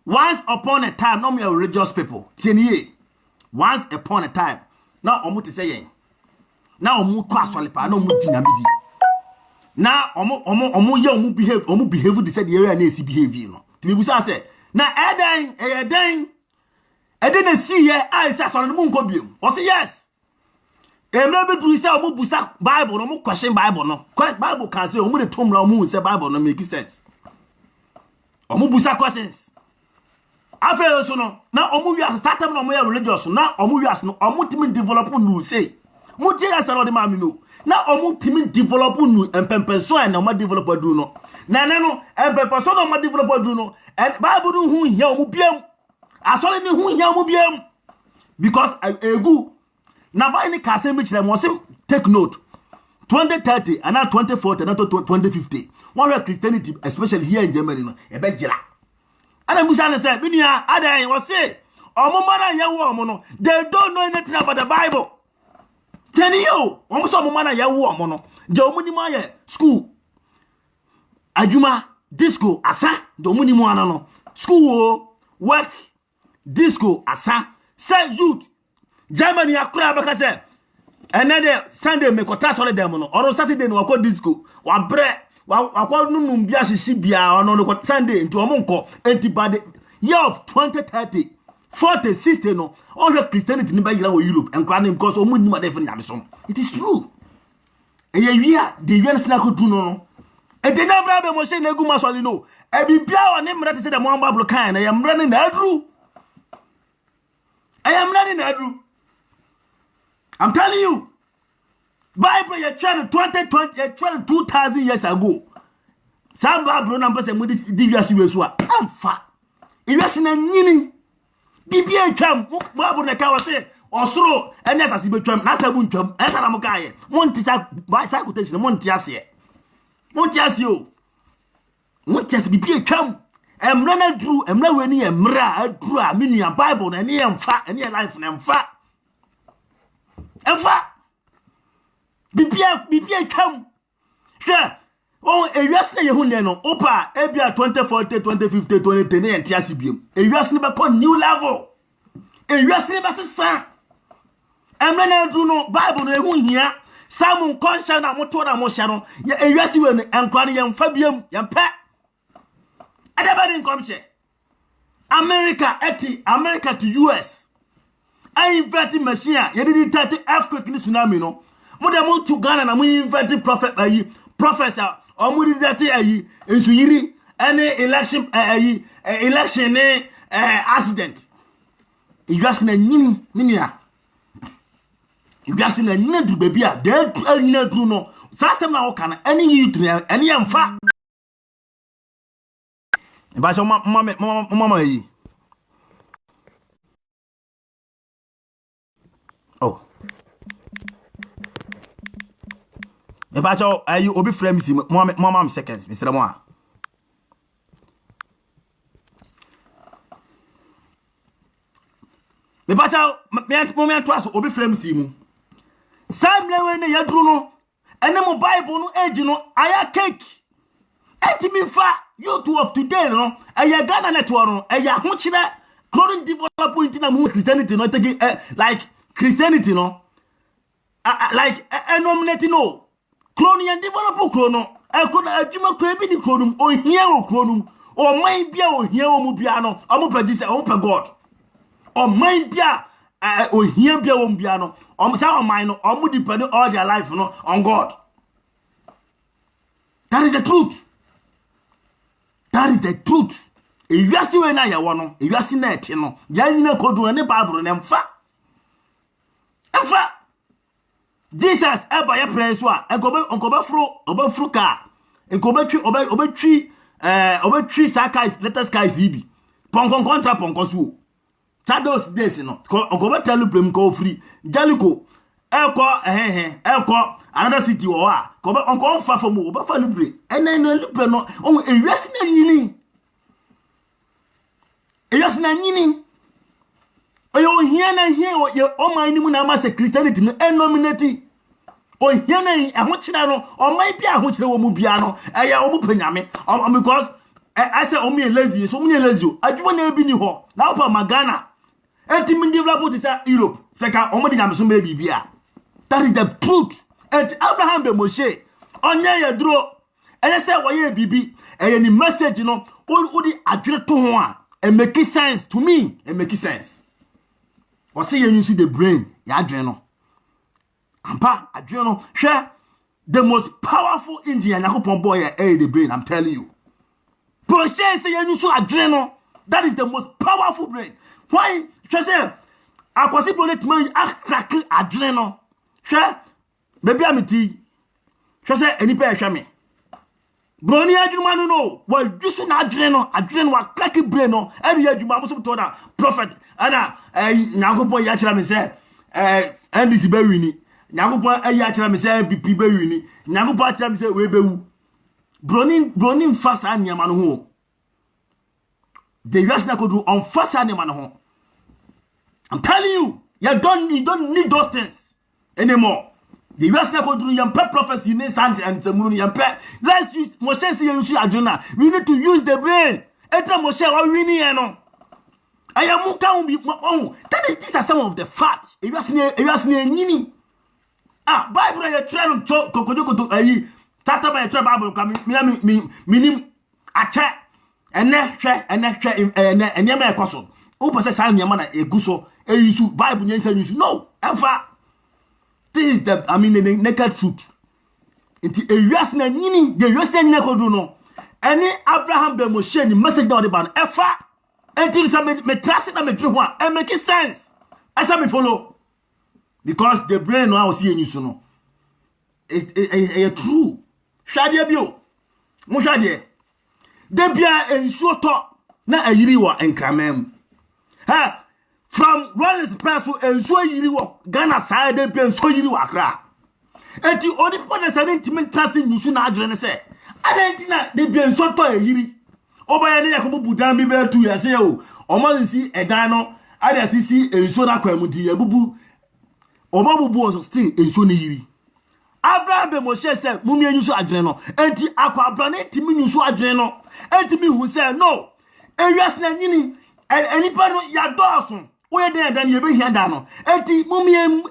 [SPEAKER 1] once upon a time no me religious people tienie once upon a time na o mu te say yen na omu ko asole pa na omu dinamidi na omu ye omu behave the said the area na esi behave no tibi busa say na eden na see here I say asole no nko biem o say yes emre be do say omu busa Bible no omu question Bible no Bible can say omu de tomra omu say Bible no make sense omu busa questions afa so no na omu wi start time no omu religious na omu wi as no omu timi develop no say Mutira salo de mami no na omu timi develop nu empempenso na omu develop adu no na no empempenso na omu develop adu no and Bible hu hia omu biam asole ni hu hia omu biam because egu na ba ni ka se mi kire mo sim take note 2030 and 2040 and 2050 one Christianity especially here in Germany no e be jira ana musa na say minia adan wo say omu mara ye wo omu no they don't know anything about the Bible. Tell you, almost all mana ya wo no. Je omuni ma ye school. Ajuma, disco, asa, do omuni mo ana no. School, work, disco, asa. Say youth. Germany akura baka say. Another Sunday me ko trasole dem no. Or Saturday no ko disco. Wa bre, wa ko nunum bia hihye bia ono no Sunday nti omo nko anti bad year of 2030 40, 60 no. All your Christianity in Europe and granting because of money different. It is true. And yeah, the year snack do no. And they never have a machine neguma solino. I be pure name that said the Mwamba Blocan. I am running Andrew. I am running Andrew. I'm telling you. Bible you're trying 2020, you're trying 2,000 years ago. Some Bible numbers and with this devious I'm fat. If you're seeing a nini, BBA chum, Bible Naka say, or so, and as I see between Nasa Bunchum, as I'm a guy, Montisac by salutation, Montiasio. Montias BBA chum, and runner drew, and no any a mra, drew a mini Bible, and near fat, and near life, and fat. And fat. BBA chum. Sure. Oh, a yes, no, Opa, Ebia 2040, 2050, 2010, and TSBM. A yes, never called new level. A yes, never said, and when I do no Bible, they won't hear. Some conscious and motor motion. A yes, you and Quanian and Fabian, and Pat. I never didn't come share. America to US. I invited Messiah, you didn't tell the African tsunami, no. More to Ghana, and we invited Professor. Omuri dati ayi ensuyiri any election election accident iwase na nyini ninia iwase na nyina du baby a de nyina du no sasem na wo kana any youth any emfa ba so mama yi oh Ebacho ayi obi frame si mama seconds Mr. Moa Ebacho me twaso obi frame si mu Sam lewe ne yadru no ene mo Bible no age no aya cake etimi fa youth of today no aya Ghana network no aya ho kire growing development na mu Christianity no take like Christianity no like nominating no Clone and develop chrono. I could ajuma crabby the chronum or here or chronum or mind bia or here or mubiano or mupagis or God or mind bia or here bia or piano or sour mine or would depend all their life on God. That is the truth. That is the truth. If you are still in a one, if you are still net, you know, Yanina could do any Bible and fa. And fa. Jesus eba ye praise wa enkobe fru ka enkobe twi saka letters ka zibi ponkon contra ponkosu tados days no enkobe tell problem ko free jaliko eko another city wo a kobe onko fa for mu oba fa libre enen no libre no on ewesi na nyini oyo hia na hia o man ni mu na ma se Christianity no enominate o hia na ahokira no o man bia ahokira wo mu bia no eya o mu panyame because I say o me lazy so me lazy adwo na bi ni ho na opa magana enti me develop to say Europe se ka o mo de nyame so ma bibia. That is the truth. And Abraham be Moshe onye ye duro ene say wo ye bibi eya ni message no o di adwere to ho a it make sense to me. It make sense. Or see you see the brain, ya adrenal. Ampa adrenal. Share the most powerful engine and boy the brain. I'm telling you. Process say you see adrenal. That is the most powerful brain. Why? Just say I possible let me crack adrenal. Share baby amity. Just say any pair shame. Brony adwuma no wa jusu na adwene wa crack brain no e dey adwuma mo so to na prophet ana nyankopon ya kira me say NDC be wini nyankopon ya kira me say PP be wini nyankopon kira me say we be wu brony fast anyama no ho the US na kodu on fast anyama no ho. I'm telling you, you don't need those things anymore. The US na kodu yam prophecy in sans and semunu yam let's use Moshe say you see aduna. We need to use the brain. Etra Moshe wa wini no. Ayamu ka bi that is these are some of the facts. You ask me nyini. Bible you try to kokodo ayi tata ba try Bible ka minim ache ene hwe ene yema ekoso. pese sa nyama na eguso eyisu Bible nyensa nyisu no ever. This is the the naked truth. Inti ewias na nyini de ewias na nyina kodu no ene Abraham be Moshe ni message da ban efa until some me trust na me dre ho a make sense as me follow because the brain no how see nyisu no is true hwade bio mo hwade de bia ensuo to na ayiri wo enkramam ha from Rollins Press ensuo yiri wo Ghana side de bia ensuo yiri wo Accra enti odi pode say intimate trust nyisu na adwere ne say adentina de bia ensuo to ayiri obaye ne yakobo budan bi be 2 years o omansi edan no ade sisi ensuo na kwamudi yabubu omabubu o still ensuo ne yiri Abraham be Moshe say mumie nyusu adwene no enti akwa abrane timi nyusu adwene no enti mi hu say no ewias na nyini enipa no ya dosun we den ye be hianda no enti mumie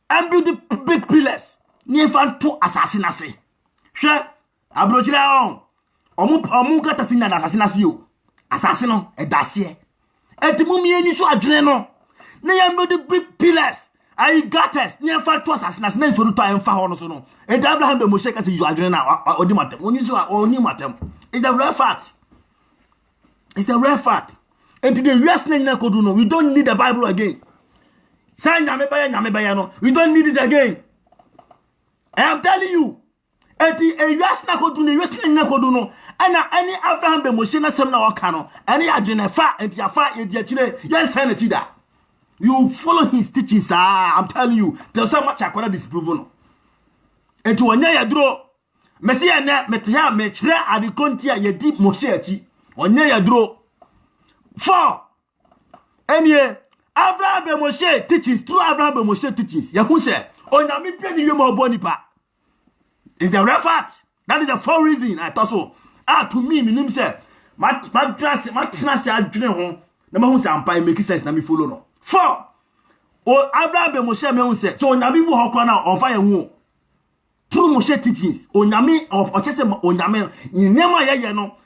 [SPEAKER 1] and build the big pillars ni fan to assassin ase hwe abrochira on omu gata sinya na assassin ase yo assassin no edase enti mumie nyusu adwene no na ya build the big pillars I got us near far to us as nice to time for honor so no. And Abraham be Moshe as you adrena or the matter. When you saw only matter. It's the real fact. It's the real fact. And today we are saying no, we don't need the Bible again. Say no. We don't need it again. I am telling you. And the Yasna Koduno, Yasna Koduno, and any Abraham be Moshe na sem na wakano, any adrena fa and ya fa ye chile, yes sanity that. You follow his teachings, I'm telling you. There's so much I cannot disprove. No. And to anya ya draw. Messia na metia mechra adikontia ye deep Moshe achi. Anya ya draw. 4. Enye Abraham be Moshe teachings, through Abraham be Moshe teachings. Yahu say, onyame pia ni yemo boni pa. Is the real fact. That is the 4 reason I thought so. To me, minim say, my trust adwene ho. Na ma hu say ampa make sense na me follow no. 4. O Abraham be Moshe me hu say so onyame bu hokwa na on fire hu through Moshe teachings onyame of chese onyame nyema ye no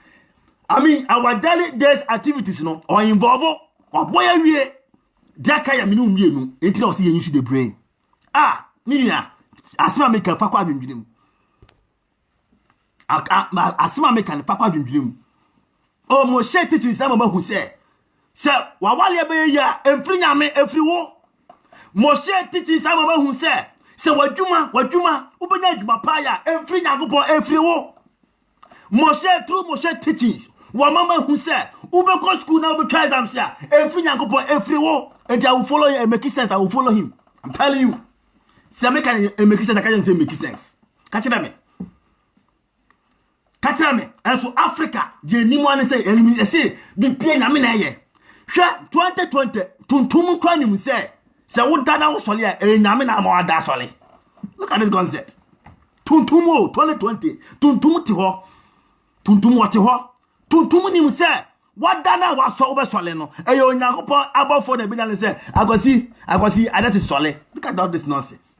[SPEAKER 1] I mean our daily days activities no or involve oboya wie jaka ya minu mienu enti na o say yen use the brain minia asema make fa kwa adwendwinem asema make fa kwa adwendwinem o Moshe teachings na mama hu say se wawale be ya emfri nyame efri wo Moshe teaching sa mama hu se wadwuma ubenya adwuma pa ya emfri nyagopon efri wo Moshe through Moshe teachings wa mama hu se ubeko school na ubetwa exams ya emfri nyagopon efri wo and I will follow him and make sense. I will follow him. I'm telling you. Se make sense I can't say make sense. Catch me. And so Africa je ni mo an say be pay na me na ye 2020 tuntum kwa nim say wo dada wo sole e nyame na ma wada sole. Look at this concept. Tuntum 2020 tuntum ti ho. Tuntum wo ti ho. Tuntum nim say what dada wa so be sole no e yo nyankopon abofo na bi na say agosi that is sole. Look at all this nonsense.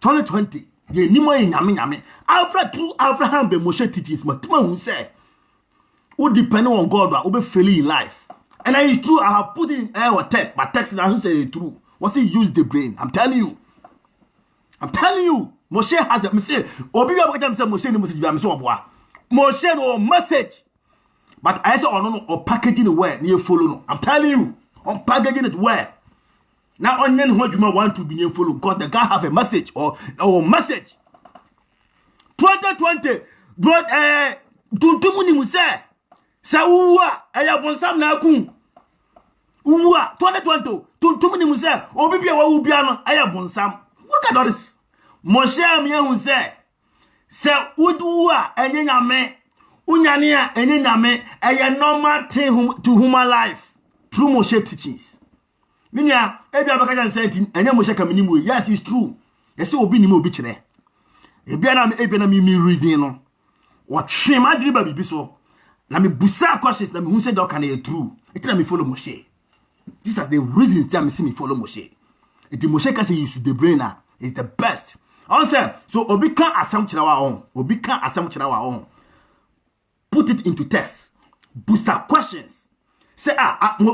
[SPEAKER 1] 2020 ye ni mo nyame Abraham be Moshe teaches matuma hu say who depend on God who be failing in life. And it's true, I have put in a test, but text that who say it's true. What's he use the brain? I'm telling you. Moshe has a message. Obi wa bakata say Moshe ni message bi am so oboa. Moshe no message. But I say no or packaging the word near follow no. I'm telling you, on packaging it where. Now on then what you want to be near follow God the guy have a message or message. 2020 brought tuntumu ni muse. Sa uwa eya bonsam na akun. Uwa 2020 tuntum ni muse obi bia wa ubia no eya bonsam. Look at all this. Moshe amye hu se uwa enye nyame unyane a enye nyame eya normal thing to human life through Moshe teachings. Minia ebia baka jan say enye Moshe kaminimu. Yes, it's true. Yesi obi ni me obi kire. Ebia na mi reason no. What shame adriba bibi so. Na me busa questions na me hu say that can be true. It na me follow Moshe. These are the reasons that me see me follow Moshe. It Moshe can say you should the brain now is the best. Answer. So obi kan asam kira wa on. Put it into text. Busa questions. say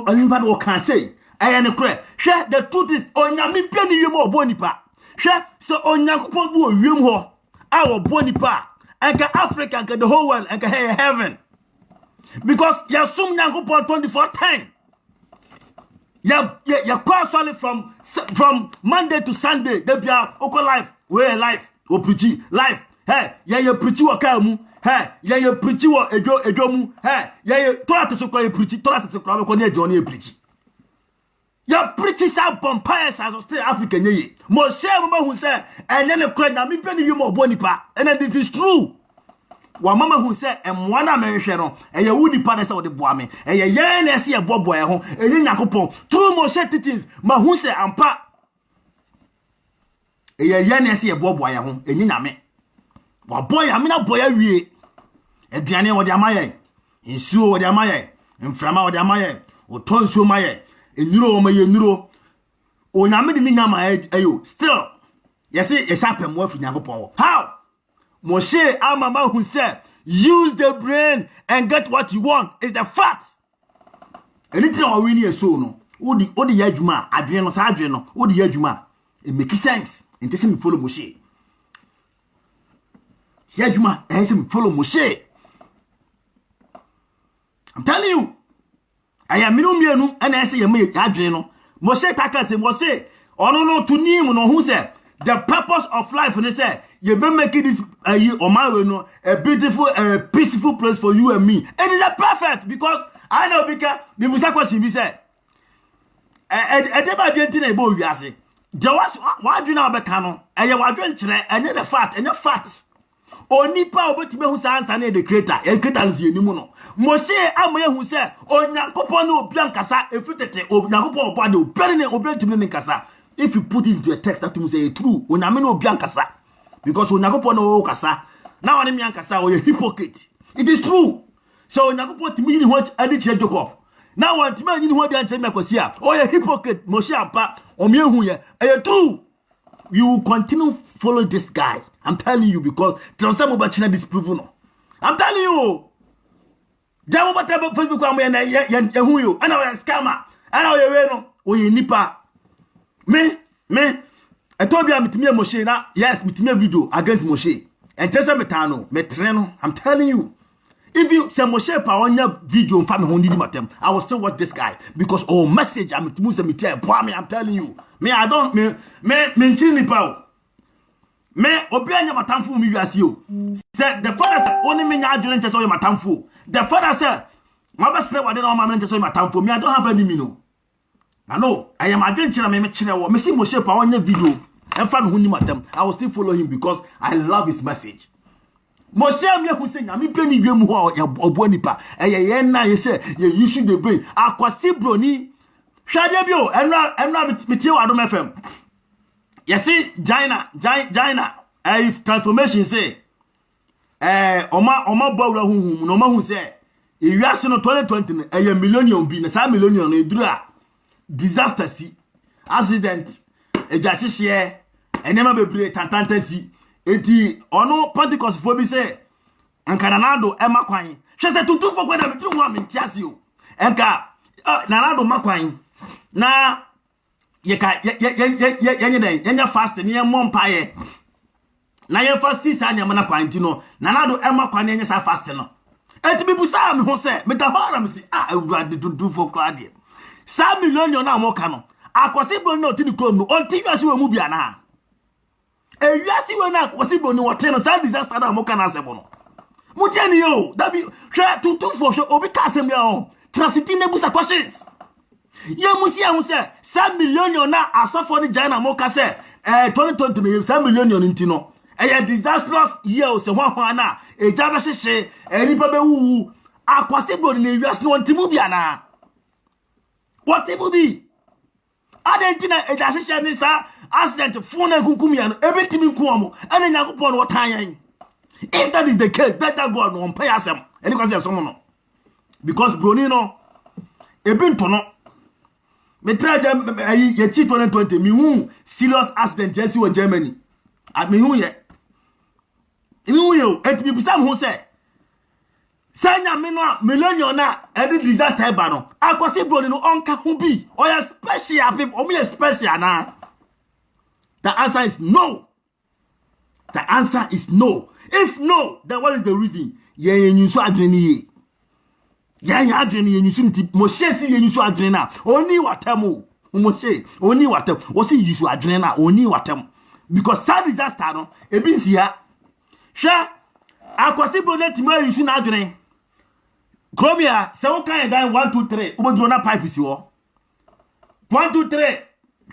[SPEAKER 1] anybody what can say I am correct. Share the truth is onyame piani yem obo nipa. Share so onyankopon bu wiem ho our bonipa and Africa and the whole world and heaven. Because you assume nyankopon 24/10. You quite solid from Monday to Sunday. They be oko life, way life, o preach life. Hey, you preach wa kamu. Hey, you preach wa ejomu. Hey, you tola so kwa preach, tola so kwa ko ne Johnny preach. You preach sa vampires as still African ye. Mo share mama who say and then cry na me peni you mo bonipa. And then it is true. Wa mama who say emwana menhwe no eye wudi pa say wo de boa me eye ye na se e bobo e ho eye nyakopon true mo share teachings ma who say ampa eye ye na se e bobo e ho enyi nyame wa boy amina boy awie aduane wo de amaye nsuo wo de amaye mframa wo de amaye otonsuo maye enuro wo maye enuro onyame de nyama ayo still yesi esapem wo afi nyakopon how Moshe Amama who said, use the brain and get what you want. It's the fact. Anything I win here so no. Odi yajuma, adreno sa adreno. Odi yajuma. It makes sense. And tell me follow Moshe. Yajuma, and me follow Moshe. I'm telling you. I am mienu and I say you make adreno. Moshe taka say Moshe. Oh no to ni no who said the purpose of life and they say you been making this a beautiful peaceful place for you and me. And it's perfect because I know because the Musa question be said. Edeba denti na ebo wiase. Je wa dwena obeka no. Eye wa dwenkyere enye the fact, enye fact. Onipa obetime hu sa ansa na the creator. E creator no ye nimu no. Moshe amaye hu se onyankopon na obi ankasa efitete onyankopon obo ade obi ne obi ntimi ne nkasa. If you put it into a text that you say true, onyame no obi ankasa. Because onyankopon no kasa. Na woni mi ankasa o ye hypocrite. It is true. So onyankopon timi ni ho ade kire Jacob. Now want to imagine what they are telling me Kosia. Oh, a hypocrite, Moshe Ampa, or me who ye. True. You will continue follow this guy. I'm telling you because Transamo Bachina disproven. I'm telling you. Demo Bataba Facebook and who you and I scammer. And I know or you nipa. Me. I told you I'm with me Moshe now. Yes, with me video against Moshe. And Tessa Metano, Metreno. I'm telling you. If you say Moshe pa on your video and family who need matem, I will still watch this guy because message I'm telling you. Me I don't me chini pa. Me obi anya matamfo mi wiase o. Say the father said only me nya adwene nche so matamfo. The father said my best friend wade na ma nche so matamfo. Me I don't have any no. I know I am adwene nche na me kire wo. Me see Moshe pa on your video and family who need matem. I will still follow him because I love his message. Moshe me who say na me peni dwem ho obo nipa ye na ye say ye issue the brain akwasi broni hwade bi o enra metie wa Adom FM ye see China transformation say oma bawra huhum no ma hu say e wiase no 2020 no million bi na sa million no eduru a disaster si accident eja hihye enema bebre tantanta si eti ono Pentecost fo bi se enka nanado emakwan hwe se tutu fo kweda betru ho amentiase o enka nanado makwan na yeka yenya fast ni ye mompaye na ye fast si sa ne mana kwan ti no nanado emakwan yenya sa fast no eti bi busa me ho se metahora me si awurade tutu fo kwade sa million na amoka no akwose bro no ti ni krom no onti wiase we mu bia na ewiase we na possible ni wote no sad disaster na mo kana sebo no mo jeni yo that be hwe tutu for sure obi ka asem ya o transiti nebusa questions ye musi ahun se 7 million na asofo ni China mo ka se 2020 me 7 million nti no disastrous year o se hwan na eja be hyehye nipa be wu akwase bro ni ewiase no ntimu bia na what it be adentina eja hyehye ni sa accident phone kunkum ya no ebetimi nkuomo ene nyakopon no tan. If that is the case, better God no pay asem ene kwase asom no because broni no ebinto no me traje ye 2020 mi hu serious accident yes in Germany at me hu ye eti bi sam hu say Sanya meno millennium na every disaster eba no. Akwasi broni no onka ho bi. Oya special people, omo special na. The answer is no. The answer is no. If no, then what is the reason? Ye nyusu adwene ye. Ye adwene ye nyusu nti Moshe si ye nyusu adwene na. Oni watem. Moshe, oni watem. O si nyusu adwene na oni watem. Because sad disaster no, ebi nsi ya. Hwa akwasi broni timo nyusu na adwene. Kromia, se wo kan dan 1 2 3, ubodro na pipe si wo. 1 2 3.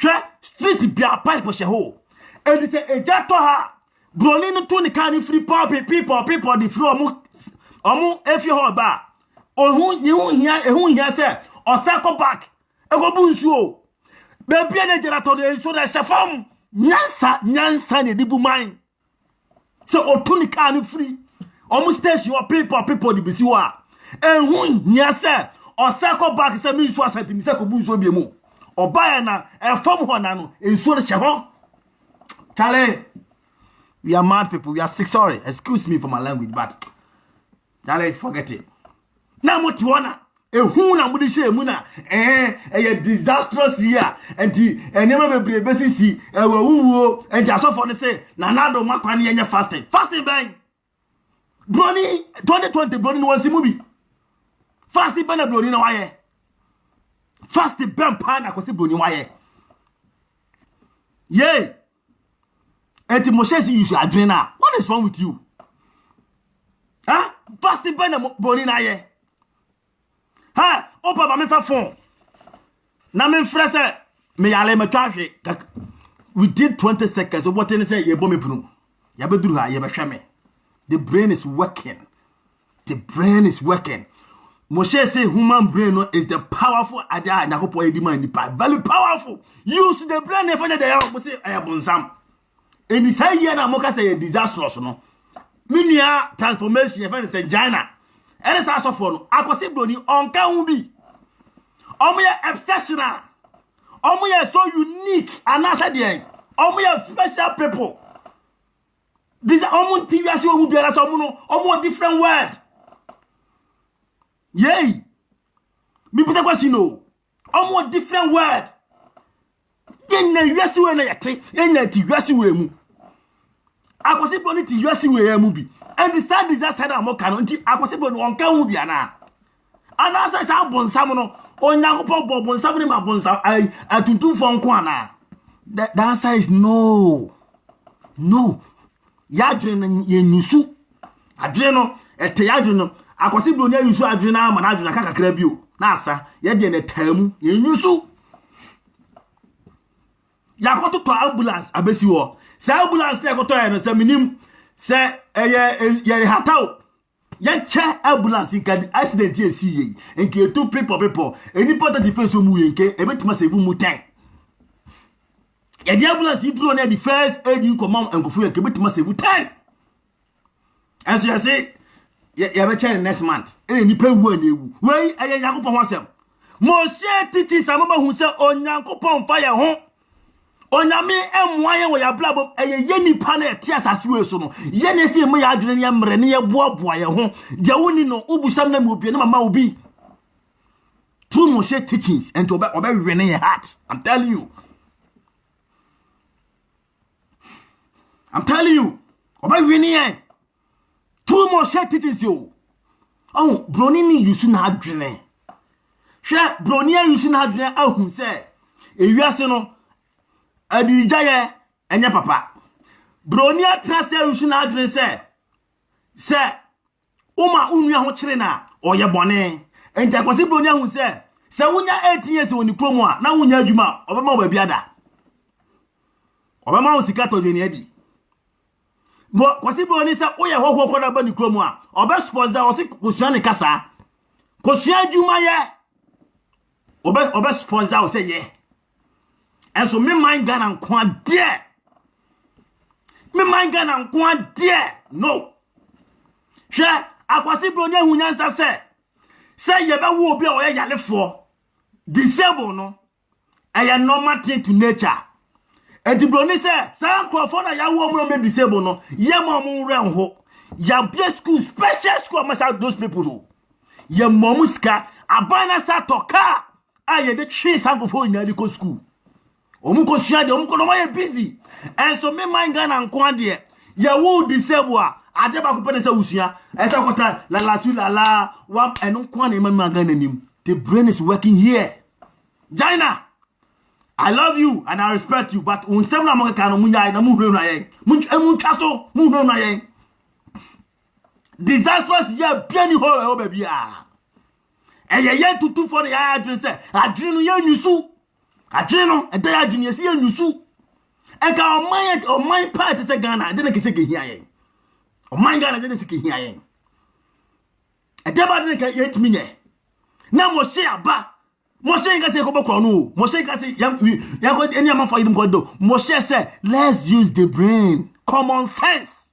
[SPEAKER 1] Hwa street bia pipe she ho. E di se eja to ha. Broni no to ni kan free people the free omu efi ho ba. Ohun ehun hia se osako back. E go bu nsuo. Be bia na generator de nsuo na shefam. Nyansa ne dibu man. So otu ni kan free. Omu station or people the bisi wa. Ehun hia se osako back se mi nsuo asati mi se ko bu nsuo bi mu. Oba na efam ho na no nsuo na she ho. Chale, we are mad people. We are sick. Sorry, excuse me for my language, but Chale, forget it. Now what you wanna? Ehun na mudi she emu na disastrous year. Enti enema bebre besisi wuwo enti asofo ne say na nado makwa ne yenye fasting. Fasting ben. Broni 2020 broni no wansi mubi. Fasting ben na broni na waye. Fasting ben pa na kwesi broni waye. Yay. Enti Moshe si use adrena. What is wrong with you? Huh? Fasting ben na broni na ye. Ha, opa ba me fa phone. Na me frese me yale me twahwe. We did 20 seconds. So what say ye bo me punu. Ya be duru ha ye be hwe me. The brain is working. The brain is working. Moshe say human brain no, is the powerful idea Nyakopo edima in the part. Very powerful. Use the brain e fanya dey mo say bonsam. Eni say ye na mo ka say disastrous no. Minia transformation e fanya say China. Ene sa so for no akwase broni onka hu bi. Omo ye exceptional. Omo ye so unique anasa dey. Omo ye special people. These are omo tiwiase hu biara so omo no omo different word. Yay. Me put a question no. Omo different word. Yenna wiase we na yete. Yenna ti wiase we mu. Akwase broni ti wiase we mu bi. And the sad disaster that mo kan nti akwase broni onka hu bia na. Anasa sa bonsam no Onyankopon bonsam ne ma bonsam atuntun fo nko ana. The answer is no. No. Yadwene ye nyusu. Adwene no ete yadwene no akwase broni ayusu adwene na ama na adwene kakakra bio. Na asa ye de ne tamu ye nyusu. Yakoto to ambulance abesi wo. Se ambulance te yakoto ya no se minim se ye hatao. Ye che ambulance ka accident ye si ye. Enke two people any part of defense mu ye nke ebetima se bu mu 10. Ye di ambulance idro na the first aid you command enkofu ye ke ebetima se bu 10. And so you say ye be che next month. Any pe wu na ewu. Wei eye Yakopon ho asem. Moshe teaching samama hu se Onyankopon fa ye ho. Onyame emwa ye wo ya blabo eye nipa na ete asase we so no ye na ese mu ya adwene ye mre ne ye boaboa ye ho de woni no ubusam na me obi na mama obi true Moshe teachings and obe wene ye heart. I'm telling you obe wene ye true Moshe teachings yo. Oh broni ni yusu na adwene hwe broni ya yusu na adwene ahun se ewiase no Adijaye enye papa. Broni atrase yusu na adwene se uma unua ho kire na oye bone. Enti akwase broni ahun se wunya 18 years woni kromo a na wunya adwuma obema oba biada. Obema ho sika to dwene adi. Bo kwase broni se oye hoho na ba ni kromo a oba sponsor o se kosua ne kasa. Kosua adwuma ye. Oba sponsor o se ye. And so me mind Ghana nkwa there. Me mind Ghana nkwa there. No. Hwe akwase broni ahunyansa se ye be wo obi a oye yalefo. Disable no. Aya normal thing to nature. And the broni se crofo na ya wo mo me disable no. Ye mo mo re ho. ya be school special school amasa those people ya momuska abana sa toka aye de three sankofo nyadi ko school omuko sua de omuko no ma busy and so me man Ghana nko ade ya wo disable ade ba ko pede sa usua esa kota la la wa eno nko na man Ghana nim. The brain is working here. Jaina, I love you and I respect you, but when some of them munya na mu na yen mu chaso mu na yen disastrous year biani ho baby ah eye tutu for the adwin say adwin no ye nyusu adwin no e da adwin ye se nyusu e ka o man part say Ghana de na kese ke hia yen o man Ghana de na kese ke hia yen e da ba de ka yet minye na mo se aba Moshe inga se ko bokro no Moshe inga se ya ko eni am for him go do Moshe say let's use the brain common sense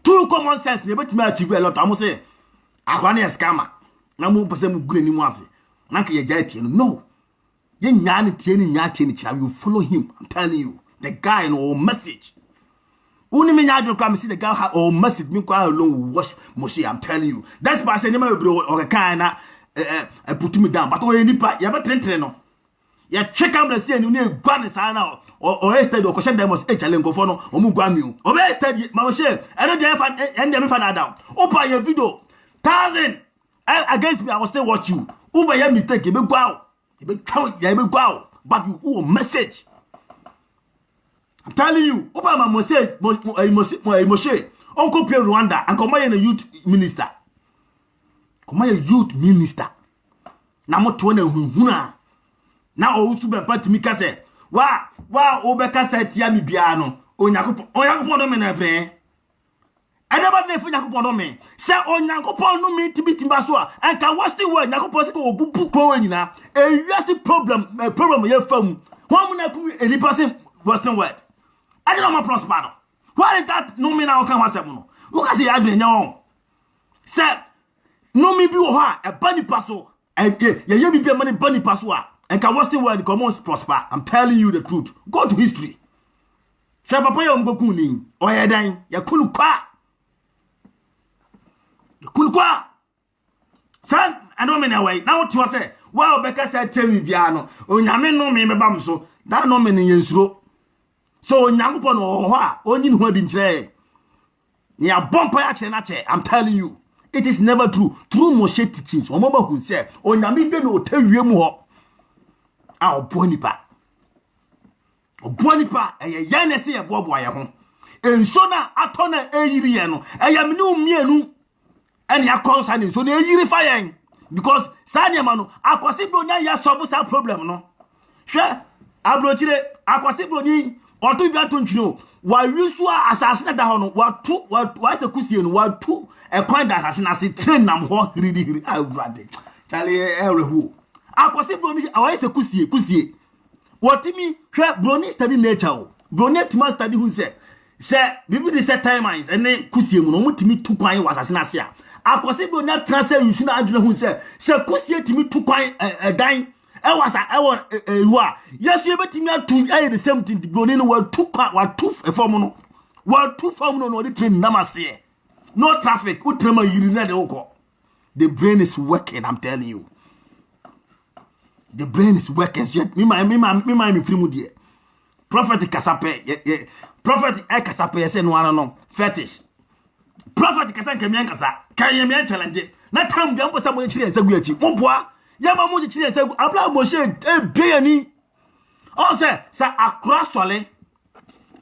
[SPEAKER 1] true common sense ne betime achieve a lot am say akwa na scammer na mo pese mu gune ni mu ase na ka ye jai tie no ye nya ne tie ni nya tie ni kira you follow him. I'm telling you the guy no message uni me nya adwo kra see the guy have or message me kwa alone watch Moshe. I'm telling you that's why I say nema bro o ka na I put me down, but oh, nipa, ya betre no. Ya check out the see and you gwan sa na or instead of question them was challenge go for no o mu gwan mi o be instead mama she and dem fan and dem fan down open your video 1,000 against me I will still watch you uber your mistake e be gwa e be twa ya e be gwa but you message I'm telling you uber mama say Moshe uncle Pierre Rwanda and come here youth minister. Come here, youth minister. Na mo to na hunhuna. Na o usu be patimi ka se. Wa obeka se tia mi bia no. Onyankopon do me na frɛ. Adaba na fu Nyankopon do me. Se Onyankopon no me tibitimba so a. Enka wasti wo Nyankopon se ko obubu ko nyina. Ewiase problem ye fam. Who mu na ku enipa se western word. I don't know my prosper. What is that no me na o kan wasem no. Wo ka se ya adwenya won. Se no me bi wo ha e bani paso ye bi money bani paso a enka western world come on prosper. I'm telling you the truth. Go to history. Sha papa ye mgoku ni oyedan ya kunu kwa san ano me na way now to say wa obeka say temi bia no onyame no me beba mso da no me ne yensuro so onyankopon no ho a onyi ne ho adi nkyere ni abompa ya kire na che. I'm telling you it is never true. True Moshe teachings. Omaba who say, Onyami be no tewie mu ho. A obonipa. Obonipa eye yane se ye bobo aye ho. Enso na atona eyiri ye no. Eye me no mienu. Ene akonsa ni so na eyiri fa yen. Because sanya ma no akwasi bronya ya solve sa problem no. Hwe abrochire akwasi broni otu bia to ntwino. Wa yusu asase na da ho no wa se kusie no wa tu e kwan da asase na se train nam ho hiri awurade chale erehu akwose broni wa se kusie wotimi hwe broni study nature o broni tima study hu se bibi de set timelines ene kusie mu no mutimi tu kwan wa asase na se a akwose broni transfer yusu na adwene hu se kusie timi tu kwan dan ewasa ewo ewa yesu ebetimi atu aye the same thing broni no wa tu form no no the train namase no traffic utrema yiri na de oko. The brain is working. I'm telling you the brain is working. Me free mu die prophet kasape prophet kasape say no no fetish prophet kasanka mi ankasa kan mi challenge na tam bia mposa mo chire nsagu achi mo boa ya ma mo chire nsagu abla Moshe biani o say sa akra sole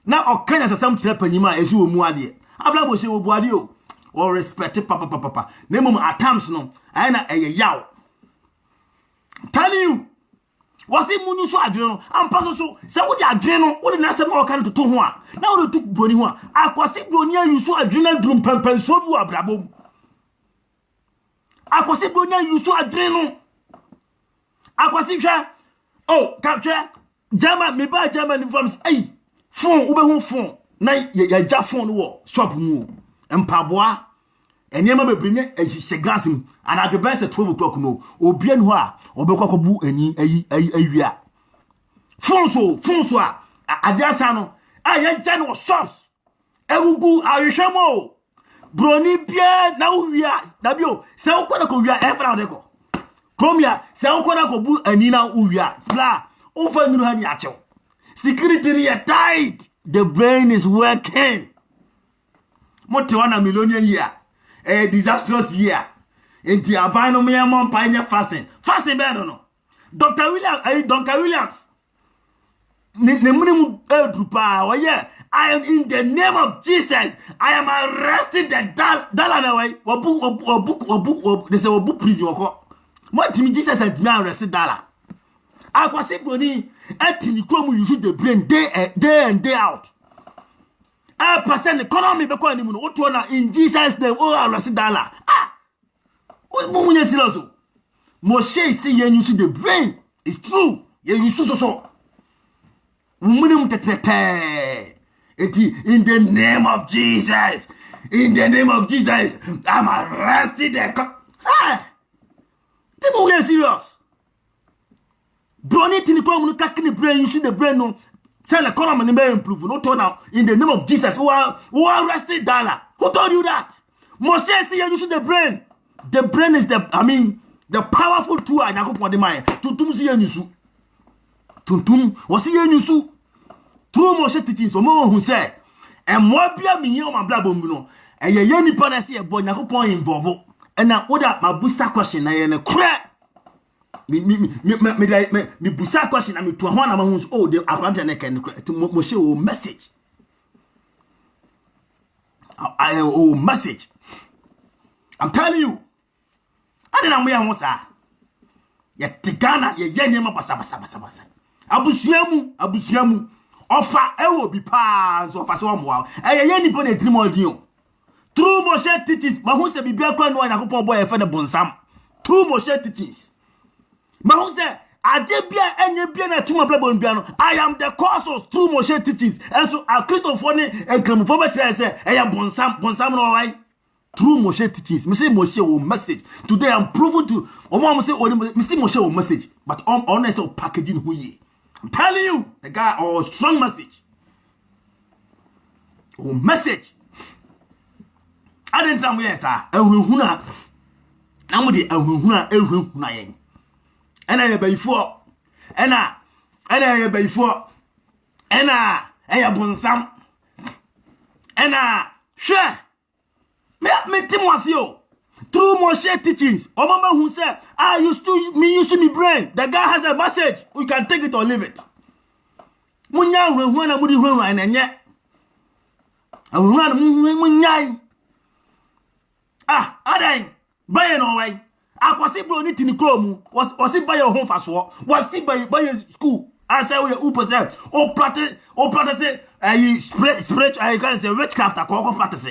[SPEAKER 1] na okanya sasam chire panyima ezi omu ade abla Moshe wo boade o respect papa na mum at times no ayana yaw tell you wasi munu so adwene no ampa so se wo di adwene no wo di na se no kan to ho a na wo tu broni ho a akwasi broni ayuso adwene drum pampan so bi abrabom akwasi broni ayuso adwene no akwasi hwa oh kaptwa jama me ba jama ni forms ai phone wo be hu phone na ya ja phone wo shop mu empaboa enema bebrine ehihye glass mu ana the best at 12 o'clock no obia no a obekwakobu ani awia phone so a adiasa no aye ja no shops ewugu ahwehwemo broni bia na uwia dabio se ukona ko wia efra de ko kromia se ukona ko bu anina uwia bla ufa nuru hani achew security is tight the brain is working mote wana millionaire year a disastrous year enti abano me amon panya fasting be no Dr. Williams ne munim drupa oye I am in the name of Jesus. I am arresting the dollar way. Obu they say obu prison wako. What me Jesus and me arrested dollar. I was say broni etini kromu use the brain day and day out. 1% economy be kwa ni mu no otu na in Jesus name o arrested dollar. We munye serious. Moshe say you use the brain. It's true. You use so. Munum tetrete. In the name of Jesus. In the name of Jesus. I'm arrested. People get serious. Brony tini kwa munu kakini brain. You see the brain no. Say the economy may improve. No turn out. In the name of Jesus. Who arrested dollar? Who told you that? Moshe see you see the brain. The brain is the powerful tool. Tuntum see you. Tuntum was see you. True Moshe teachings omo hu say emwa bia miye o mabla bom no eye nipa na se ebo Yakobon involve na oda mabusa question na ye ne kra me busa question na me to ho na ma hu oh the abrante na ken Moshe o message message I'm telling you adena mo ye ho sa ye tigana ye nyema basa abusuamu Offer ewo bi pass offer so mo eye nipo na tiri mo din True Moshe teaches ma hu se bibia kwa no Yakobon boy e fe ne bonsam True Moshe teaches ma hu se ade bia enye bia na tuma blabon bia no I am the cause of True Moshe teaches and so a Christopher ne enkramfo ba kire se eye bonsam no why True Moshe teaches me say Moshe o message today I'm proving to omo say me say Moshe o message but on say packaging hu ye I'm telling you, the guy or strong message. Oh, message. I didn't tell me yes, sir. Ehuna. Namudi ehuna yen. And I before. And I before. And I bonsam. And sure. Me timwasio. Through Moshe teachings, Obama who said, used to me brain. The guy has a message. We can take it or leave it. Munya when mudi when and yet. Munya. Adan, buy no way. Aquasibro need in Chrome. Was it by your home fast war? Was it by your school? I say we upo say, practice, say, spread, I can't say witchcraft, I call practice.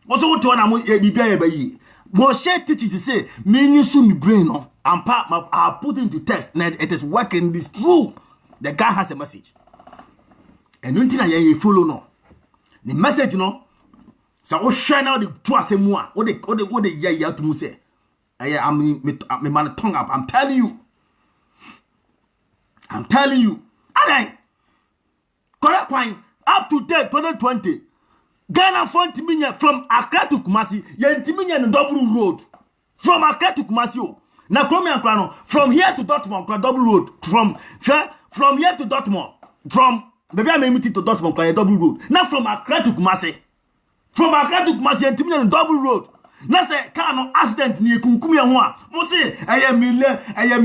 [SPEAKER 1] Also, to an be by ye. Moshe teaches say, me soon brain no. And I put into test. It is working. This true. The guy has a message. And nothing I follow no. The message no. So I shine out the two as moi. What the ya to me say. I'm man tongue up. I'm telling you. And correct point. Up to date 2020. Ghana front from Accra to Kumasi, Yentiminya and double road. From Accra to Kumasi. Now from here to Dortmund, double road. From here to Dortmund. From maybe I may meet it to Dortmund, double road. Now from Accra to Kumasi. From Accra to Kumasi, Yentiminya and double road. Now say car no accident near Kunkumia Hua. Mose, I am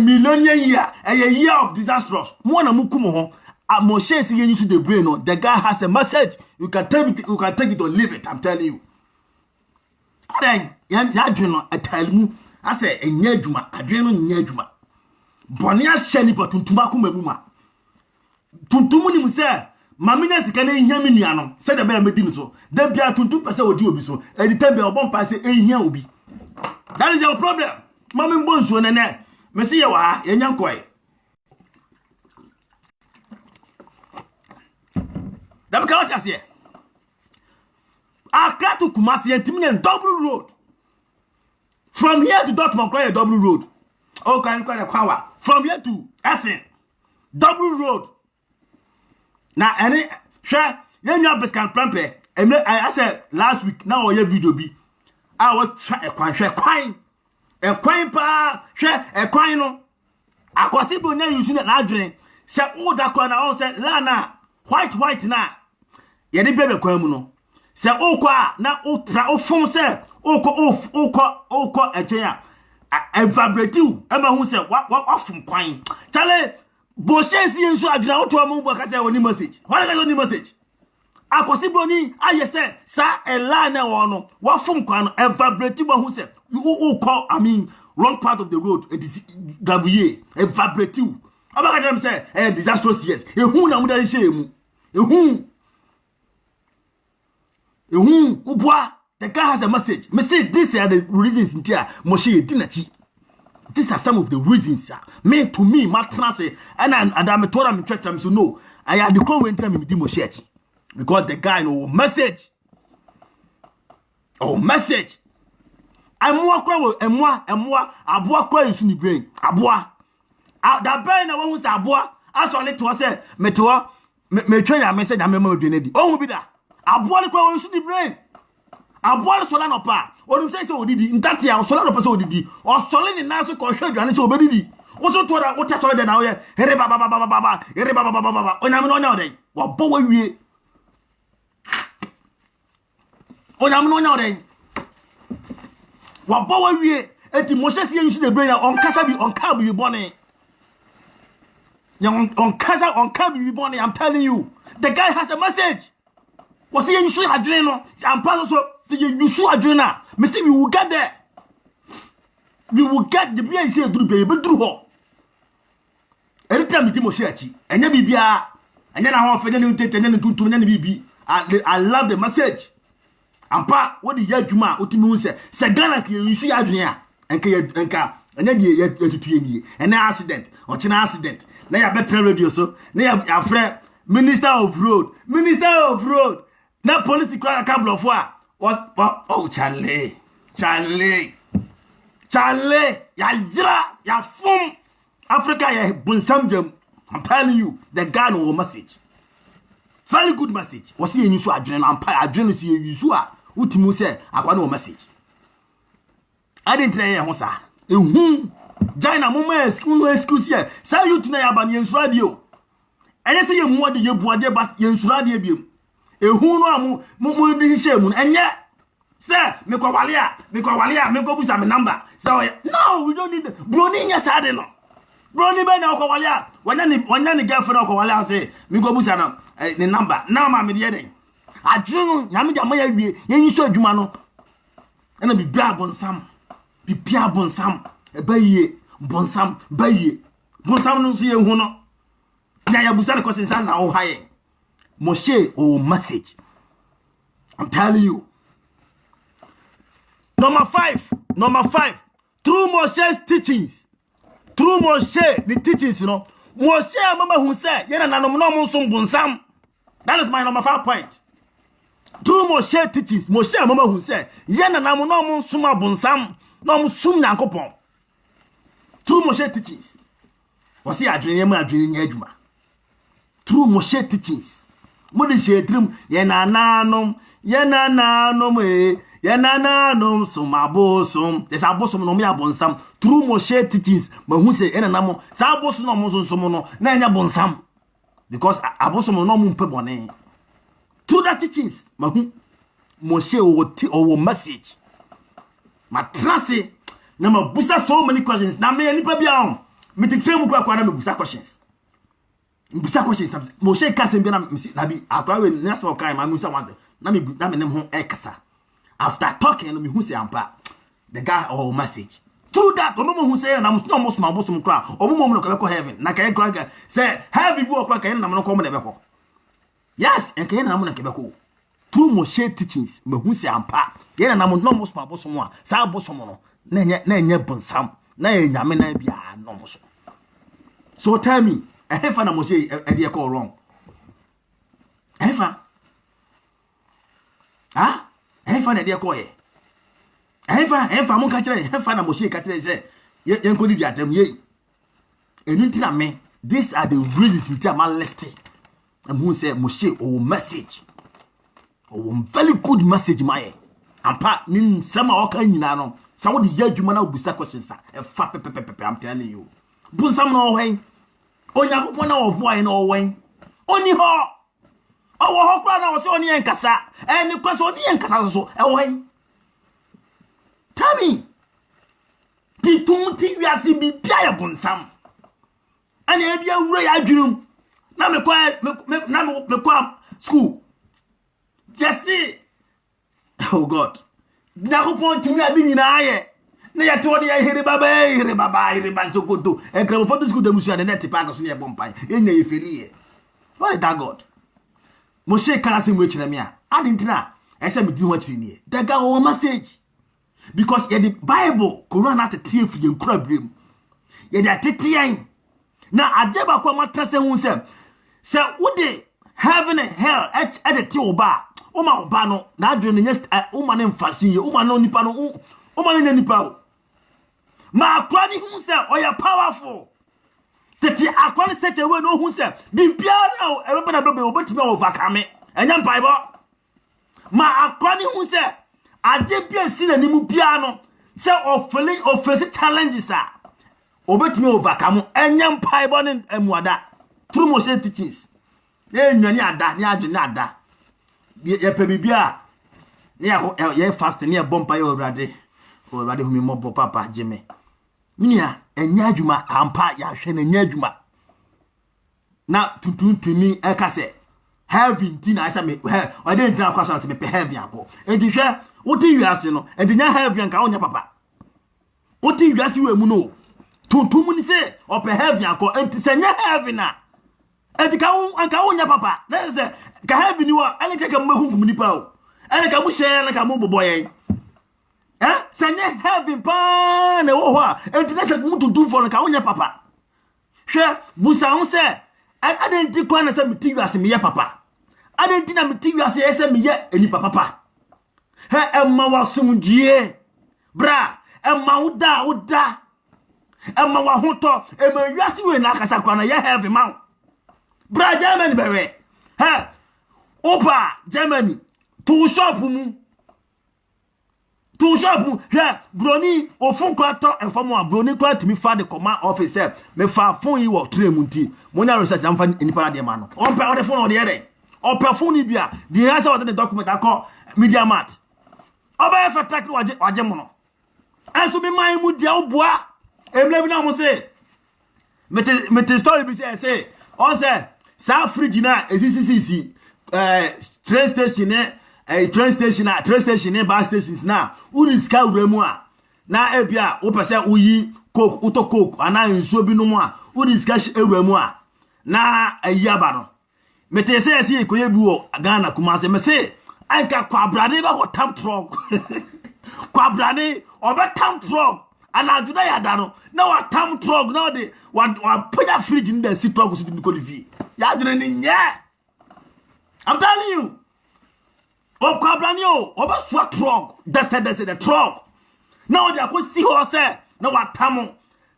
[SPEAKER 1] millionaire year, a year of disastrous. Mwana Mukumo. Moshe see you the brain. No, the guy has a message. You can take it or leave it. I'm telling you. Then, I tell you, I say, a nyejuma, a dreno nyejuma. Bonia sheni pa tuntumaku memuma. Tuntumuni muse, mamina sikane inyami niano. Say the bear medin so. They be a tuntu pese odi obi so. And the time be obon passe ehia obi. That is your problem. Mami bonso nene. Mesi ye wa, yenyankoi. That what I say. Accra to Kumasi and Timian double road. From here to Dortmund, a double road. Oh, can quite a power. From here to Essen, double road. Now, any share, you know, best can prampe. And I said last week, now your video be a wo twa ekwan hwe ekwan pa hwe ekwan no akwase bo nya yusu na adwene se wo da kwa na o se lana white na ye de bebe kwan mu no se okwa na utra ofum se okọ echen a evaporative ema hu se wafum kwan chale bo shensi enso adwena oto amu bo ka se oni message wala ka oni message akwase bo ni aye se sa elana wo no wafum kwan no evaporative hu se okọ I mean wrong part of the road it is gravier evaporative abaka dem say disastrous yes ehun na mu da nhye mu ehun ubwa the guy has a message me say these are the reasons in here Moshe dinachi these are some of the reasons mean to me matna say and I'm told am church am so no I had the call when time me di Moshe because the guy no message amwa kwa emwa aboa kwa isu ni brain aboa that brain na won say aboa asole to say meto me twa ya message am ma dwene di ohun bi da aboa kwa isu ni brain aboa sola no pa onum say odidi ntati ya sola no pa say odidi o sole ni na so ko hwe dwane say obedidi wo so to da wo ta sole de na wo ye here baba here baba onyame no nya oden wo bo wa wie onyame no nya oden wabo wa wie eti Moshe sie yusu de brain on kasa bi on ka bi bone on kasa on ka bi bone I'm telling you the guy has a message was he yusu adwene no am pass so the yusu adwene na me say we will get there we will get the bia say duru be duru ho anytime di Moshe achi enya bibia enya na ho fe nya ni tete nya ni tuntum nya ni bibi I love the message ampa wodi ya adwuma otimi hu se Ghana ke yusu ya adwene a enka enya die ya tutuye nie ena accident ochina accident na ya better radio so na ya frɛ minister of road na police kwa kablo fo a was oh Charlie ya yira ya fum Africa ya bunsam jam I'm telling you the guy no message very good message was he yusu adwene na ampa adwene si yusu a utimu se akwa no message I didn't tell you ho sa ehun Jaina mama excuse here say you tuna ya ba ne ensura radio enye se ye mu de ye buade but ye ensura radio biem ehun no amu mu ndi hye mu enye se me ko wale a me ko busa me number so no we don't need broni nya sade no broni be na ko wale a wanya ni girlfriend ko wale a say me ko busa no ni number na ma me de den adwenu nyame de amaya wie yenyi so adwuma no na bibia bonsam ebaye bonsam no so ye hu no ya ya busa ko sensa na o haye Moshe o message I'm telling you number 5 through Moshe's teachings through Moshe the teachings you know Moshe mama hu say ye na nanom no mo so bonsam that is my number 5 point. Through Moshe teaches, Moshe mama hu say, yena na mo no mo suma bonsam, no mo sum Nyankopon. Through Moshe teaches. Was he adwene ma adwene nya adwuma. Through Moshe teaches. Mo de shedrim yena nanom suma bosom. There's a bosom no me abonsam. Through Moshe teaches, ma hu say yena na mo sa bosom no mo so no na nya bonsam. Because abosom no mo mpe bone. Through that teachings, Moshe o message. Ma trance na ma busa so many questions. Na me nipa bia on. Me te tremu kwa na me busa questions. Moshe kase bia na bi akwa we na so kan ma musa wanse. Na me nem ho e kasa. After talking no me hu say ampa. The guy o message. Through that, omo hu say na mo no mo bosom kra. Omo mo no ko heaven. Na kai kra say heaven bi o kra kai na mo no ko mo na be ko. Yes, and Kayana Namuna Quebeco. Through Moshe teachings, Mahuse ampa. Yena Namun no most my bosomo, Sa bosomono, Nanya bonsam, Nanya mena bia no moso. So tell me, a heifer na Moshe a dear call wrong. Heifer? Ah? Heifer na dear call ye. Heifer, mon catcher, heifer na Moshe catcher say, Yan could be at them ye. And until me, these are the reasons in my listing. And who said Moshe or message or very good message my ampa ni nsema oka nyina no sa wo de ya adwuma na obusa questions e fa pepepepe I'm telling you bunsam no wen Onyankopon na wo boy na wen oni ho owo ho kra na wo se oni enkasa eni kwaso oni enkasa so e wen tami pitunti wiase bi bia ya bunsam ani e bia wura ya adwunum na me kwa school yes oh god Onyankopon tumi adi nyina aye na ya to ya here baba sokoto e kremo for school de musu na tipa so ne bompai enya ye feriye what is that god Moshe kan ase mu ekire me a adi ntina ese me di ho atiri ne daga wo message because the Bible Quran at tie fi nkura brem ye da tetian na ade ba kwa matrase hu se wode heaven and hell at the tie oba o ma oba no na adwe no nyest o ma ne mfasin ye o ma no nipa no o ma no nipa ma akwa ni hu se oya powerful teti akwa ni seche we no hu se bibia na ebe na bebe obetime overcome enya mpaibo ma akwa ni hu se ade bia si na nimu bia no se ofele challenges a obetime overcome enya mpaibo ne emuada through Moshe teachings ye nwani ada ni adwene ada ye pe bibia ni ye fast ni e bompa ye Awurade hu mi mobo papa jeme minia enya adwuma ampa ya hwe na enya adwuma na tutuntuni ekase heaven tina asa me o de ntra kwaso na se me pe heaven akọ enti hwe woti wiase no enti nya heaven ka onya papa woti wiase we mu no tuntum ni se o pe heaven akọ enti se nya heaven na enti ka onya papa na se ka heaven ni wa ele ka mu hunkum ni pa o ele ka mu share na ka mu boboyen sanye heaven pa na wo ho a enti na hwe mututu fo no ka onya papa hwe busa ho se adenti kwa na se meti wiase me ye papa adenti na meti wiase ye se me ye eni papa he emma wasumdie bra emma uda emma wa hoto emma wiase we na akasa kwa na ye heaven ma bra Germany bewe he opa Germany to shop mu to shop here broni ofun kwato enfomo a broni kwat mi fa the command officer me fa fon yi wo train munti monya research am fa nipa de ma no on pe o phone o de yede o pe phone ni bia the answer what the document akọ media mart oba fa track waje mo no enso mi man mu dia oboa emle bi na mo say mete story bi say on say sa fridge na esisi train station train station bus stations na uri ska uremu a na ebia wo pese uyi coke uto coke ana nsuo bi no mu a uri ska uremu a na ayaba no mete se esi koye bi wo Ghana kuma se me se anka kwabrade ba ko tam truck kwabrade oba tam truck ana juda ya da no na wa tam truck na de wa punya fridge ni da si truck so di ko livi ya dure ni nye I'm telling you Okabranio, oba swat truck. That's the truck. Now they are see how say. Now what tamo?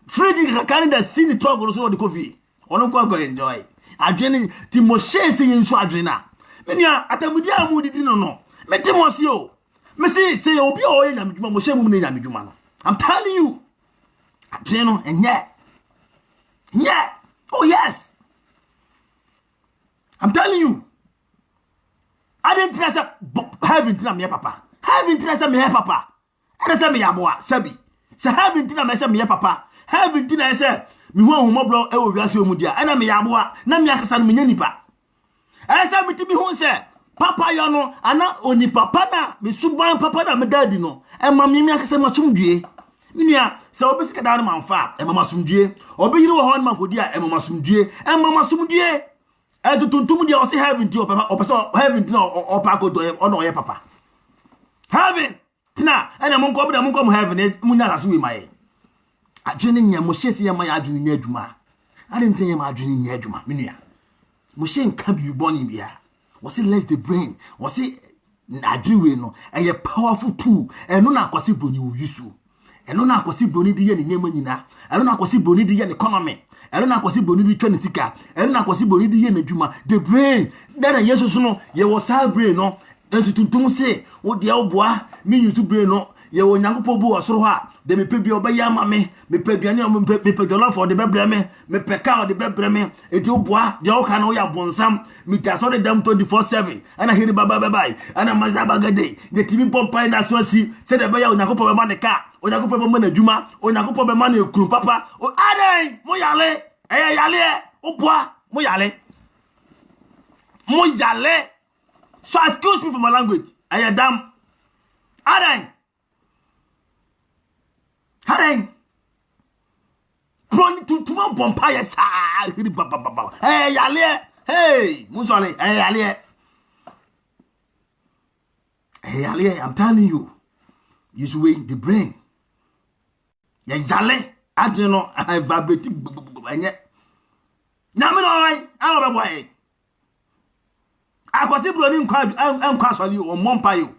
[SPEAKER 1] Fridge can the see the truck or so the coffee. Ono go enjoy. Adwene ti Moshe say nso adwena. Menia atamudia mu didi no. Me ti Moshe o. Me say obi o ye nyamedwuma Moshe mu ne nyamedwuma no. I'm telling you. Adwene no enye. Yeah. Oh yes. I'm telling you. I didn't tell us having to me papa. Having to us me papa. And I say me aboa sabi. Say having to me say me papa. Having to I say me wan hu moblo e wo wiase omudia. And me aboa na me akasa no me nipa. I say me tibi hu say papa yo no ana oni papa na me suban papa na me daddy no. E ma me akasa ma sumdue. Minua say obisika da no manfa e ma sumdue. Obi yiri wo ho no mankodi a e ma sumdue. E ma sumdue. Ezo tuntum dia o se heaven ti o papa heaven ti o pa ko do o no ye papa heaven tina ena mon ko heaven munya asase we mai adwene nya Moshe se ye mai adwene nya adwuma ade ntenye ma adwene nya adwuma menua Moshe nka bi boni bia wo se less the brain wo se adwene we no eye powerful tool eno na akwase broni wo yusu eno na akwase broni di ye ne nyema nyina eno na akwase broni di ye ne economy eno na akwase broni di twa ne sika eno na akwase broni di ye na adwuma the brain that Jesus no ye was our brain no ensu tuntum se wo de oboa me nyusu bre no ye wo nyankopɔ bu osoro ha de me pebia obaya ma me pe duane me pe jollof for de bebre me pe ka de bebre me enti oboa de wo ka no ya bonsam me ta so de dam 24/7 ana hiri baba bye ana mazda bagade de timi pompa na so si se de beya onyankopɔ be ma ne ka onyankopɔ be ma na adwuma onyankopɔ be ma na ekuru papa o adan mo yale yale oboa mo yale so excuse me for my language I am adan Prone to my bompire side. Hey, Yalia. Hey, Musole. Hey, Yalia. Hey, Yalia, I'm telling you. You should wait the brain. Yeah, Yale. I don't know. I vibrating. And yet. Now, I don't know why. I was able to encourage and castle you or Mompayo.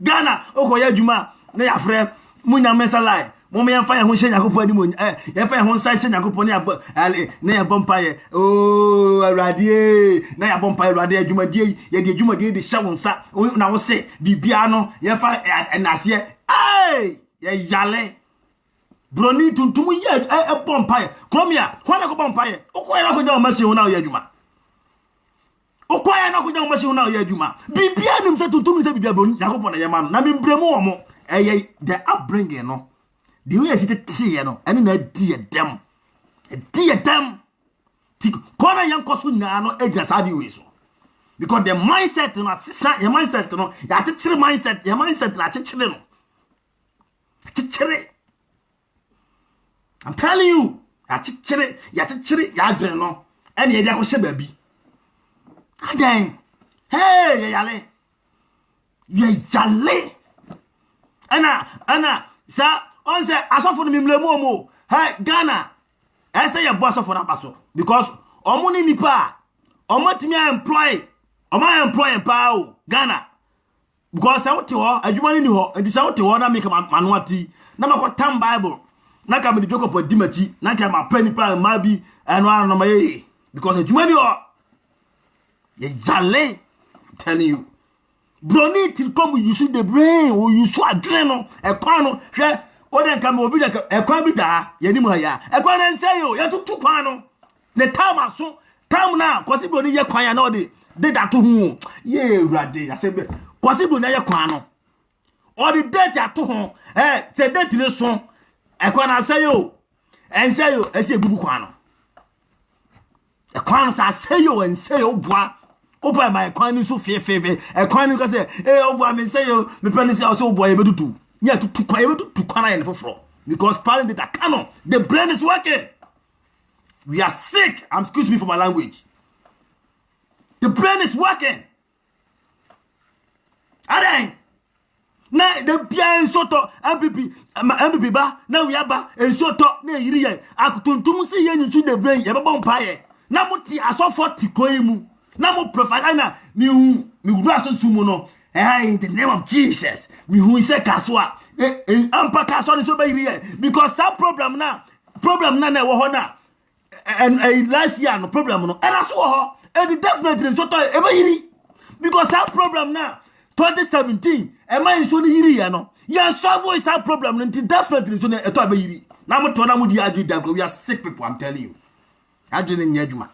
[SPEAKER 1] Ghana, Okoya Juma, Naya Frere, Muna Messalai. Mommy and fire who send a couple moon, if I won't say a couple near Bompire. Oh, Radie, Naya Bompire, Radia, Jumadi, Yadi Jumadi, the Shavon Sa, now say, Bibiano, Yafa, and Nasia. Ay, Yale. Brony to 2 years, a Bompire. Cromia, when I go Bompire, Okoya with no mercy on our Yajuma. Okoya no with no mercy on our Yajuma. Bibian himself to 2 minutes, Yakopon Yaman, Namin Bremo, the upbringing, no. The way I sit at tea, and a dear them. A dear them. Corner young Cosuna, edges are you so. Because the mindset, your mindset, your teacher mindset, your mindset, like a I'm telling you, your teacher, your and your Yakusha baby. Hey, Yale. Yale. Anna, sir. On say asofo no mimle momo hey Ghana I say your boss for na paso because omuni nipa omotimi employ pa o Ghana because say wote ho adwuma ni ho enti say wote ho na make manuati na makotam Bible na ka me joko po dimati na ka ma pani pa ma bi eno ano ma ye because adwuma ni ho ye jale I'm telling you broni till come you should the brain or you should adreno e kwano hwe Oden come over the ekwan bi da yanimu ya ekwan say yo ya tutu kwan no ne time so time na kwasibro ni ye kwan ya na ode de da to hu ye urade ya se kwasibro na ye kwan no ode date ato ho se date ni so ekwan say yo ese ebubu kwan no ekwan sa say yo en say yo boa opa my ekwan ni so fefefe ekwan ni ko say oboa me say yo me plan say so oboa ye betutu yeah, to Kana and for because parent data canon, the brain is working. We are sick. Excuse me for my language. The brain is working. Aday. Now the Pia and Soto MPP ba now we are and Soto na yiri ye akutuntum se ye nsu the brain ye baba mpaye na muti aso 40 koimu na mo professor na mi wuru aso sumu no in the name of Jesus mi hu se kaswa ampa kaswa ni so ba yiri ye because that problem na na wo ho na and last year no problem no and aso ho and definitely Soto e ba yiri because that problem na 2017 e man so ni yiri ya no ya solve is that problem until definitely so na eto ba yiri na mo to na mo di adri dablo we are sick people I'm telling you adri ni nyadwuma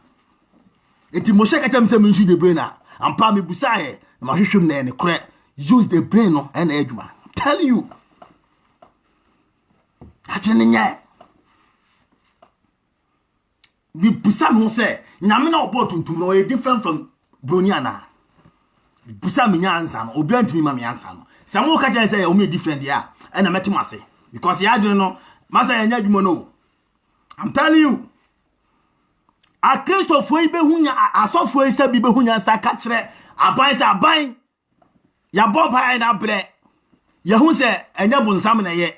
[SPEAKER 1] enti mo sheka tem se mensu the brain am pa me busa he ma hwehwem na ne kore use the brain no and adwuma I'm telling you adri ni nya we busa no say nyame na obo tuntum no different from broniana busa me nyansa no obi antimi ma me nyansa no samu ka je say o me different ya na metimase because ya adwene no masa ya nya adwuma no I'm telling you a Christopher ibe hunya asofo isa bi be hunya sa ka kire aban sa aban ya boba na bre ya hu se enya bonsam na ye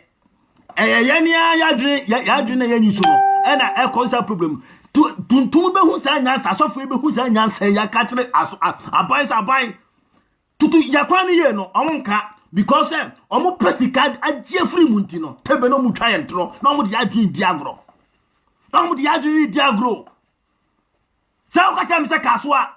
[SPEAKER 1] ye ne ya adwene ya nyuso no na e cause problem tuntum be hu sa nya sa asofo ibe hu sa nya sa ya ka kire aban sa aban tutu yakwani ye no omonka because omo presika agie free munti no tebe no mutwa ye ntro no mo de adwin diagro sa o ka tell me say kaswa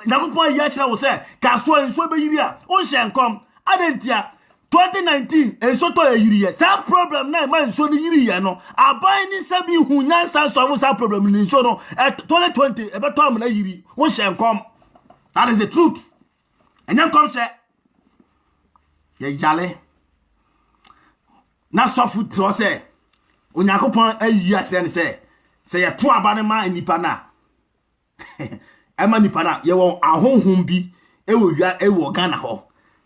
[SPEAKER 1] Nyankopon ya kira wo se ka so enso be yiri a o hye nkom adentia 2019 enso to yiri ye sa problem na ma enso ni yiri ye no aban ni sabi hu nyansa so mo sa problem ni enso no 2020 e be to am na yiri o hye nkom. That is the truth. And then come say ye yale na so foot to say Onyankopon ayi ase ne say ye to abane ma nipa na ema nipa na ye won ahonhom bi e wo Ghana ho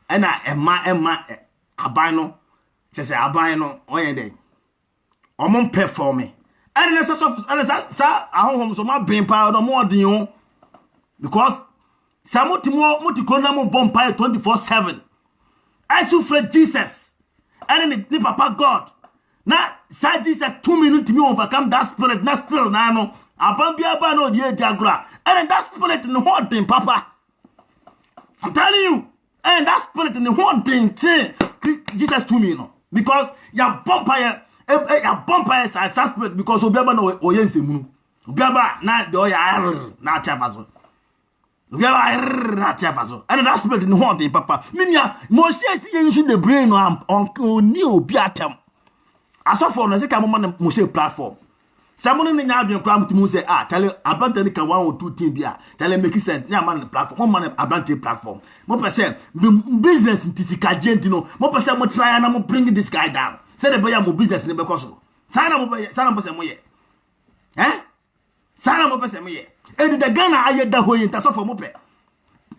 [SPEAKER 1] ena ema aban no say aban no oyen den omon perform and na sa ahonhom so ma ben pa no mo odin o because samotimo mutikona mo bompa 24/7 I suffer Jesus and ni papa God na sa Jesus 2 minutes me overcome that spirit na still na no abambia ba no die diagra and that spirit in what thing papa I'm telling you and that spirit in what thing Jesus to me no because ya bompa sa spirit because obiaba no oyensemu obiaba na de oya na chafaso obiaba na chafaso and that spirit in what thing papa minia mo share see you should the brain on ni obi atem asofo no se ka mo share platform Someone in the Yabian Pram to say, tell Abantani can 1 or 2 team beer, tell him make sense, man platform, 1 man Abante platform. More percent, business in Tisica Gentino, more percent, more try and I'm bringing this guy down. Say the boy, more business in the Becoso. Sign up Moye. Eh? Sign up Moye. And the Ghana I had that way in Tasso Mope.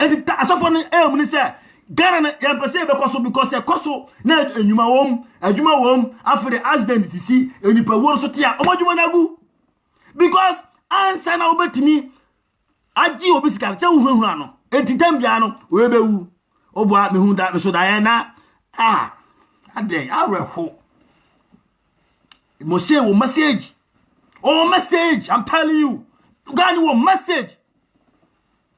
[SPEAKER 1] And the Tassofon when say, Ghana, because a coso, na Numa home, after the accident, you see, and you pay one sotia, what you want to go? Because answer now bet me, I give Obiscan, so who run, and Titambiano, Webe, Oba, Mihunda, so Diana, I day, I will hope. Moshe will message. Oh, message, I'm telling you. God will message.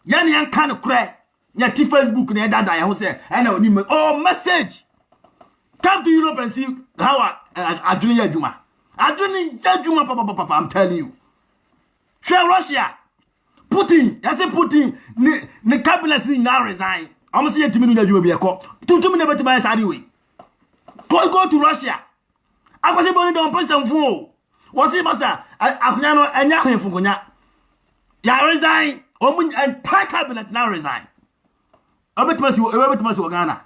[SPEAKER 1] Yan kind of crack. Yeah, Facebook and that I say, and I need oh message. Come to Europe and see how Adrian Yajuma. Adrian Yajuma, papa, I'm telling you. Share Russia. Putin, I say Putin, the cabinet now resign. I'm saying to me, you be a cop. 2 minutes to my side way. Go to Russia. I was able to person fool. Was it, Massa? I and Yahin Fukunya. Ya resign. Entire cabinet now resign. Ebetmasi Ghana.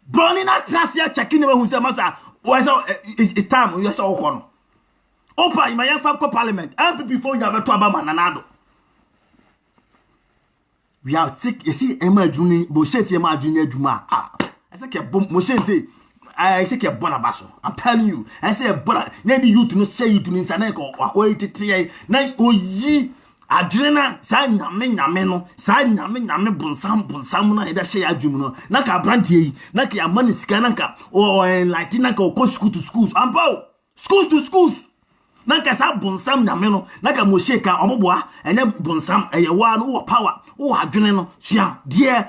[SPEAKER 1] Brownie na trasia checking never who say masa. It's time you saw kono. Opa in my young family parliament. MPP phone you have to abama nanado. We are sick. You see, Emma Juni, Moshe say Emma Juni Juma. I say Moshe say I say Bonabaso. I'm telling you. I say Bona. Maybe you to no say you to me saneko or wait to na oyi. Adrena sa nyame no sa nyame bonsam na eda hye adwum no na ka brantie yi na ka amani sika na ka o like na ka ko school to schools ampo schools to schools na ka sa bonsam nyame no na ka mo sheka omoboa enye bonsam eyewa no wo power wo adwene no hia de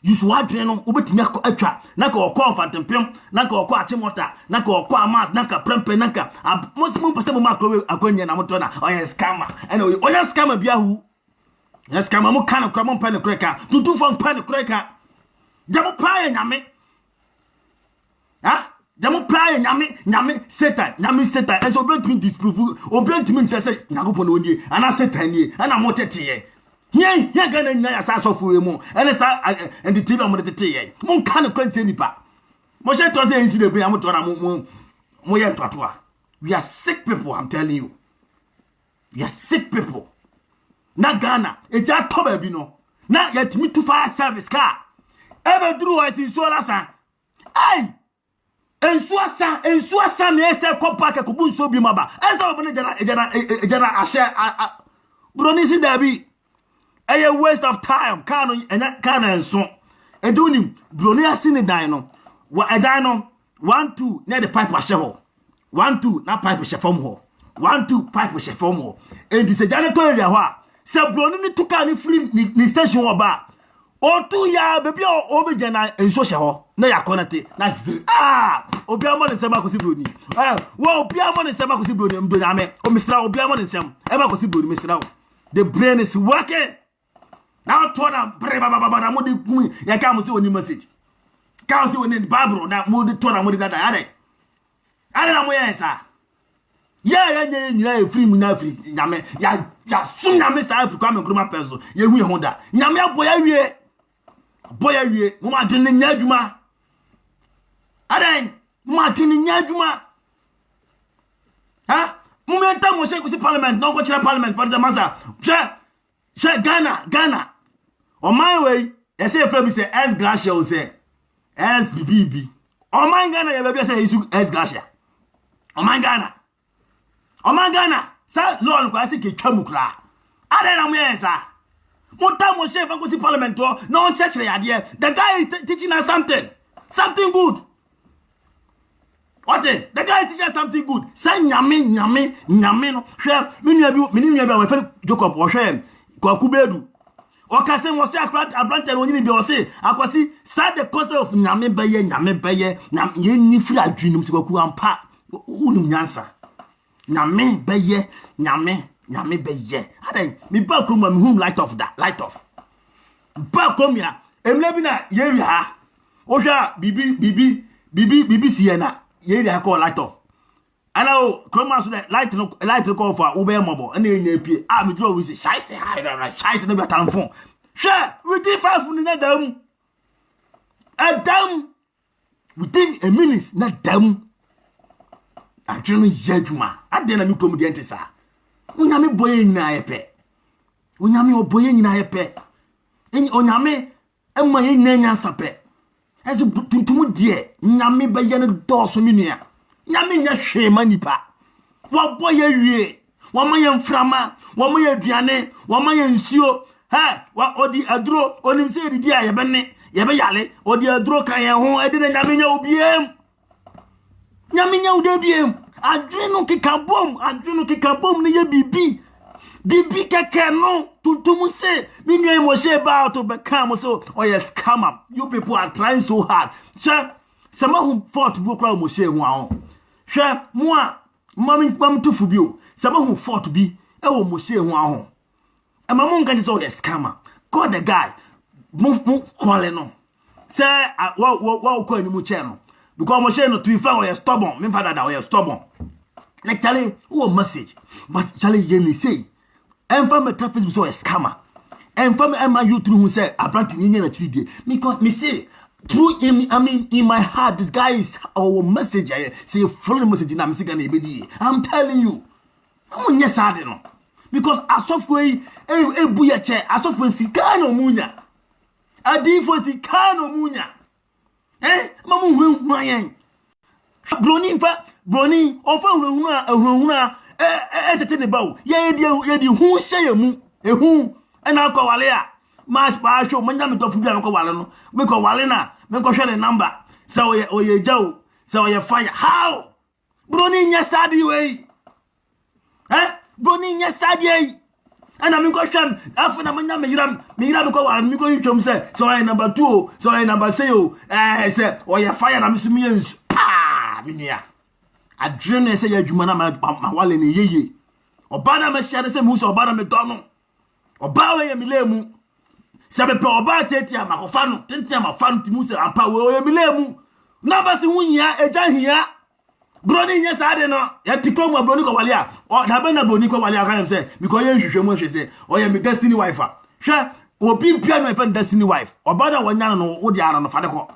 [SPEAKER 1] use wadwene no obetimi atwa na ka okọ mfantempem na ka okọ achimota na ka okọ amas na ka prempe na ka most person mo makro akwanya na moto na oye scammer and oye scammer bia hu yes scammer mo kana kra mo pen kreka tutu fon pen kreka jamo praye nyame ha jamo praye nyame satan and so obetimi disprove obetimi say nyagopon oni ana satan ni ana motete here gonna nya sa so fu emu ene sa and the TV am de tete mo kan kwante nipa mo she to say nsi de bia mo to na mo ye ntotoa. We are sick people, I'm telling you. We are sick people. Na Ghana e ja to ba bi no na yet me to fire service car ebe duru wa si so la san ai ensuasa me ese ko park ko bu so bi maba ese obo ne jana ahye broni si da bi a waste of time can enso edunim broni asini dan no wa edan no 1 2 near the pipe ahye ho 1 2 na pipe ahye fom ho 1 2 pipe ahye fom ho e di se jana to area ho a se broni ni tuka ni free ni station ho ba Otu ya baby obi jana enso hye ho na ya konate na ziri obi amo ne nsem akosi broni wo obi amo ne nsem akosi broni mdo nyame o misra obi amo ne nsem e ba akosi broni misra the brain is working now to na bre baba na mo de kun ya ka mo se oni message ka mo se oni bible na mo de to na mo de dada ade na mo ya esa ya nyina e free mu na free nyame ya so nyame sa afrika me nkroma peso ye hu ho da nyame aboya wie boya wie mo ma dwene nya adwuma adan mo ma dwene nya adwuma mo menta mo se kusi parliament no go chira parliament for the masa she Ghana o my way e say fra bi say S glacier o say SBBB o my Ghana ye be say isu S glacier o my Ghana sa lol kwa se ke twamu kra adan na mo yensa Mota mo chef and go to parliament no church the guy is teaching us something good. What the guy is teaching us something good. Say nyame no hwe minua bi we fe Jacob o hwe kwaku bedu o ka se mo se abrante no nyini bi o se akwasi sad the concept of nyame beye na yenni firi adwinum se kwaku ampa unum nyansa nyame beye beye adan mi ba kroma mi hum light off ba kromia emle bi na yeri ha o hwa bibi siena yeri ha call light off ana o kroma so that light no call for ube mobo na enya pie mi draw we say shaise na bi atamfon hwe within 5 ni na dam within a minute na dam adwene yadwuma ade na mi krom de ntesa Onyame boye nyina yepe. Onyame oboye nyina yepe. Onyame emma ye nyina nyansa pe. Ezo tuntum die, nyame be ye ne doso minua. Nyame nya hwema nipa. Wa boye wie. Wa ma ye mframa, wa ma ye aduane, wa ma ye nsuo. Wa odi aduro, onim se didi a ye be yale, odi aduro kan ye ho, edi na nyame nya obiem. Nyame nya udebiem. Adwenu kikabom ne ye bibi keke no tuntum se minua mo she ba to be come so yes scammer. You people are trying so hard some who fought go kra mo she hu ahon hwe mo a mam tufu bi o some who fought bi e wo mo she hu ahon e ma mo nkan so yes scammer call the guy move call no say wa ko ani mu che no because mo she no to ifan or stubborn me father that or stubborn like Charlie who message but Charlie ye me say emfa me traffic so scammer emfa me am you through who say abranti nyen na chiri because me say through him I mean in my heart this guy is our message say follow message na me say na ebedi I'm telling you no nye sad no because asofwe ebu ye che asofwe sika no munya adifo sika no munya mamu hu ayen broni onfa hununa tete ne bawo ye di hu hye mu ehu na ko wale a mas ba show manya me dofu bia me ko wale no me ko wale na me ko hwe ne number say oye jaw say oye fire how broni nya sadi we broni nya sadi ana me ko hwam afa na manya me yiram me ko wale me ko yitwom say so oye number 2 so oye number 3 say oye fire na me so me yensu minia adwene se ya dwuma na ma wale ne yeye oba na ma share se mu so oba na me dono oba we ye milemu se be pe oba tete amakofa no tente amafa no timu se ampa we ye milemu na ba se hunya eja hia broni nya sa de no ya tikro mu broni ko wale a o da be na broni ko wale a kan se because ye hwehwe mu hwe se o ye me destiny wife a hwe obi bia no e fan destiny wife oba da wanya no wo di ara no fade ko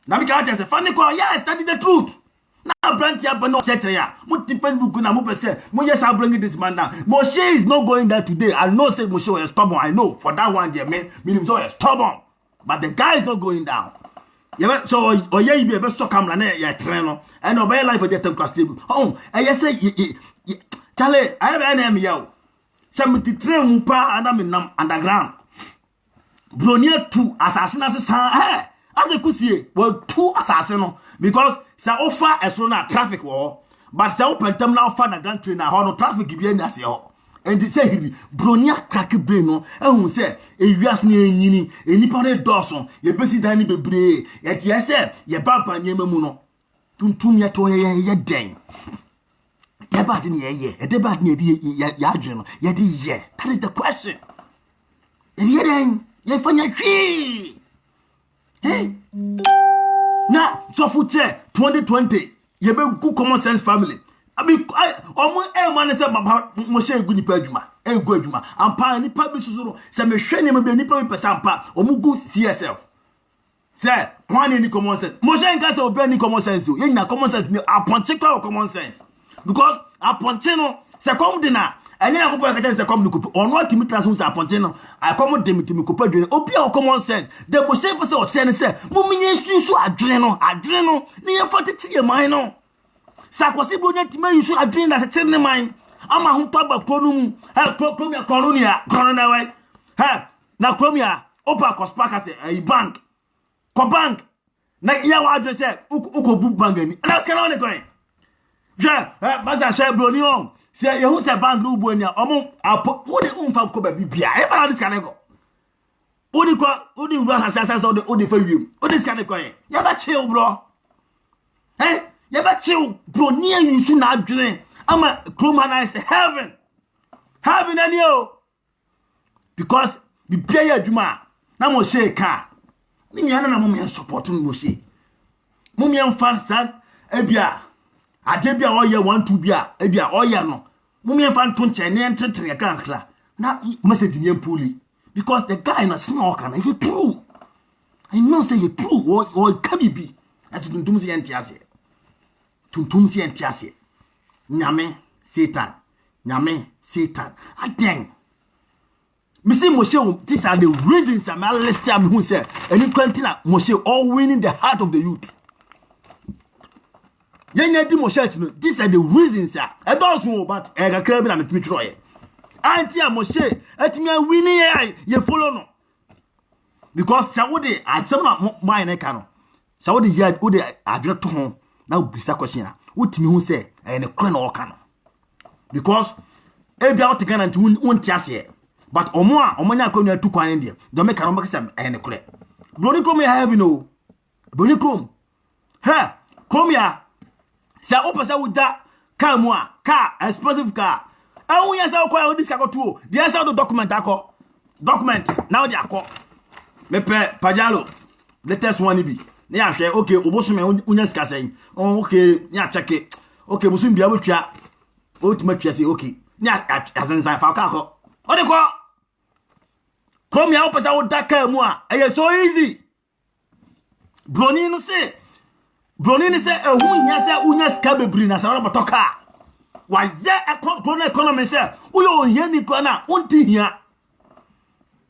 [SPEAKER 1] na mi ka say funny call yes that is the truth na branch ya but no check ya mo ti Facebook na mo be say mo yes I bring this man now Moshe is not going there today I know say Moshe is stubborn I know for that one there mean so is stubborn but the guy is not going down yeah so oye be so camera na ya train no and obey life for the class table yes say Charlie I have an name ya 73 mu pa ana me nam underground bronia 2 assassin assassin as the kusie well 2 assassin no because say offer esro na traffic wo but say open term na offer na grand train na ho no traffic bi ani ase ho and say he bronia crack brain no ehun say ewias na enyini enipa ne doso ye besi dan ni bebre ye tie say ye baba nyema mu no tuntum ye to ye den ye bad ni ye e de bad ni ya adwene no ye di ye. That is the question. Ye den ye fanya twi na so fute 2020 ye be good common sense family. Abi omo man say baba mo she egu nipa adwuma egu adwuma ampa nipa bi susuru se me hwe ne me be nipa bi pesa ampa omo gu CSF say one ni common sense mo she nka say obi ni common sense o ye na common sense ni particular common sense because aponche no se come dina enye akopo ka say come ni kopo ono atimi transfer say aponche no I come dem kopo adwene obi a common sense de mo she pesa o che ne say mo menye su adwene no ne ye fati ye man no sakwasi bonya tima yusu adwene da se ne man ama ho to ba kro no mu kromia krono na wai na kromia opa kospaka se bank ko bank na ya wa adwene se ukobu bank ani na skana on coin je baza she broni on se ye hu se bank no bu ani omo apo wo de umfa ko ba bibia e fa na skana go odi ru asasa odi fa wiem odi skana coin ya ba chill bro you better chill, bro. Near you should not drink. I'm a Chroma and I say heaven and you because the player Juma now mo say car. Me yana na mo supporting mo say. Mo me fan san ebia. Adebia oye 1-2 bia ebia oye no. Mo me fan to nche ne entretre krankra. Na message nyem puli because the guy na small can he true. I know say you true or can be as you do say entiase. Tuntum si entiase nyame satan aden me say Moshe these are the reasons I'm listing am who say any Quentina Moshe all winning the heart of the youth yenya di Moshe no these are the reasons e don't know but e ga kra bi na metimi troye anti a Moshe atimi winning ye follow no because Saudi atsem na mind e ka no Saudi ya wo de adwe to ho na ubisa question utimi hu say ne kro na oka no because ebia otika na nti ase but omonya akonu atu kwan de do me ka no make say ne kro broni krom ya have no broni krom krom ya say opasa wuda car mu a car expensive car ewu ya say okoya odis ka to the answer the document now they akọ me pe pajalo latest one be na ya hwe okay obosume unya sika sen okay ya check it okay bosun bia botwa otimatwa say okay nya azensan fa ka ko o de ko kom ya opesa wo daka mu a eye so easy broni ni say ehun nya say unya sika bebri na sa botoka wa ye economy say uyo hia ni ko na unti hia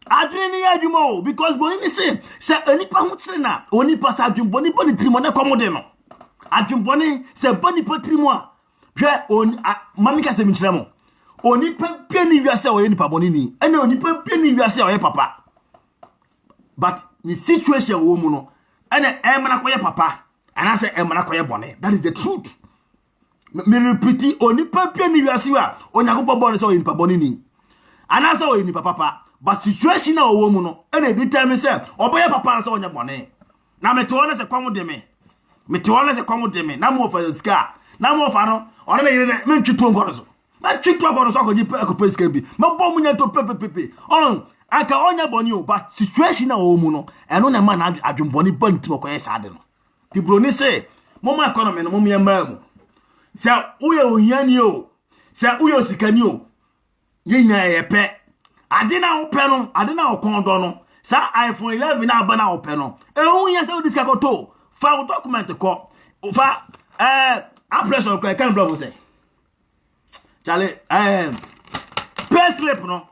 [SPEAKER 1] adwene ya adwumo because boni say enipa hu kire na onipa sa adwumbo ni boni trimo na komode no adwumbo se boni patrimo a hwe on mami ka se mi kire mo onipa pie ni wiase o ye nipa boni ni ene onipa pie ni wiase o ye papa but the situation wo mu no ene emana koye papa ana se emana koye boni. That is the truth. Me repeat onipa pie ni wiase wa onyakopo boni se o ye nipa boni ni ana se o ye nipa papa. But situation na owo mu no e na determine say oboye papa na say onye bone na mete wona se kwamu de me na mo fa ska na mo fa no ona na yire me ntwito ngoro so ma twito ngoro so akoji akope ska bi ma bo mu nya to pepepepe aka onye bone o but situation na owo mu no eno na ma na adwembone bantim okoye sade no ti broni say mo ma economy no mo me mamu se uye ohiani o se uye osikani o yenya yepe adina okondo no sa iPhone 11 na aba na ope no ehun ya sa diska ko to fa document ko fa appreciation ko kan blog say chale payslip no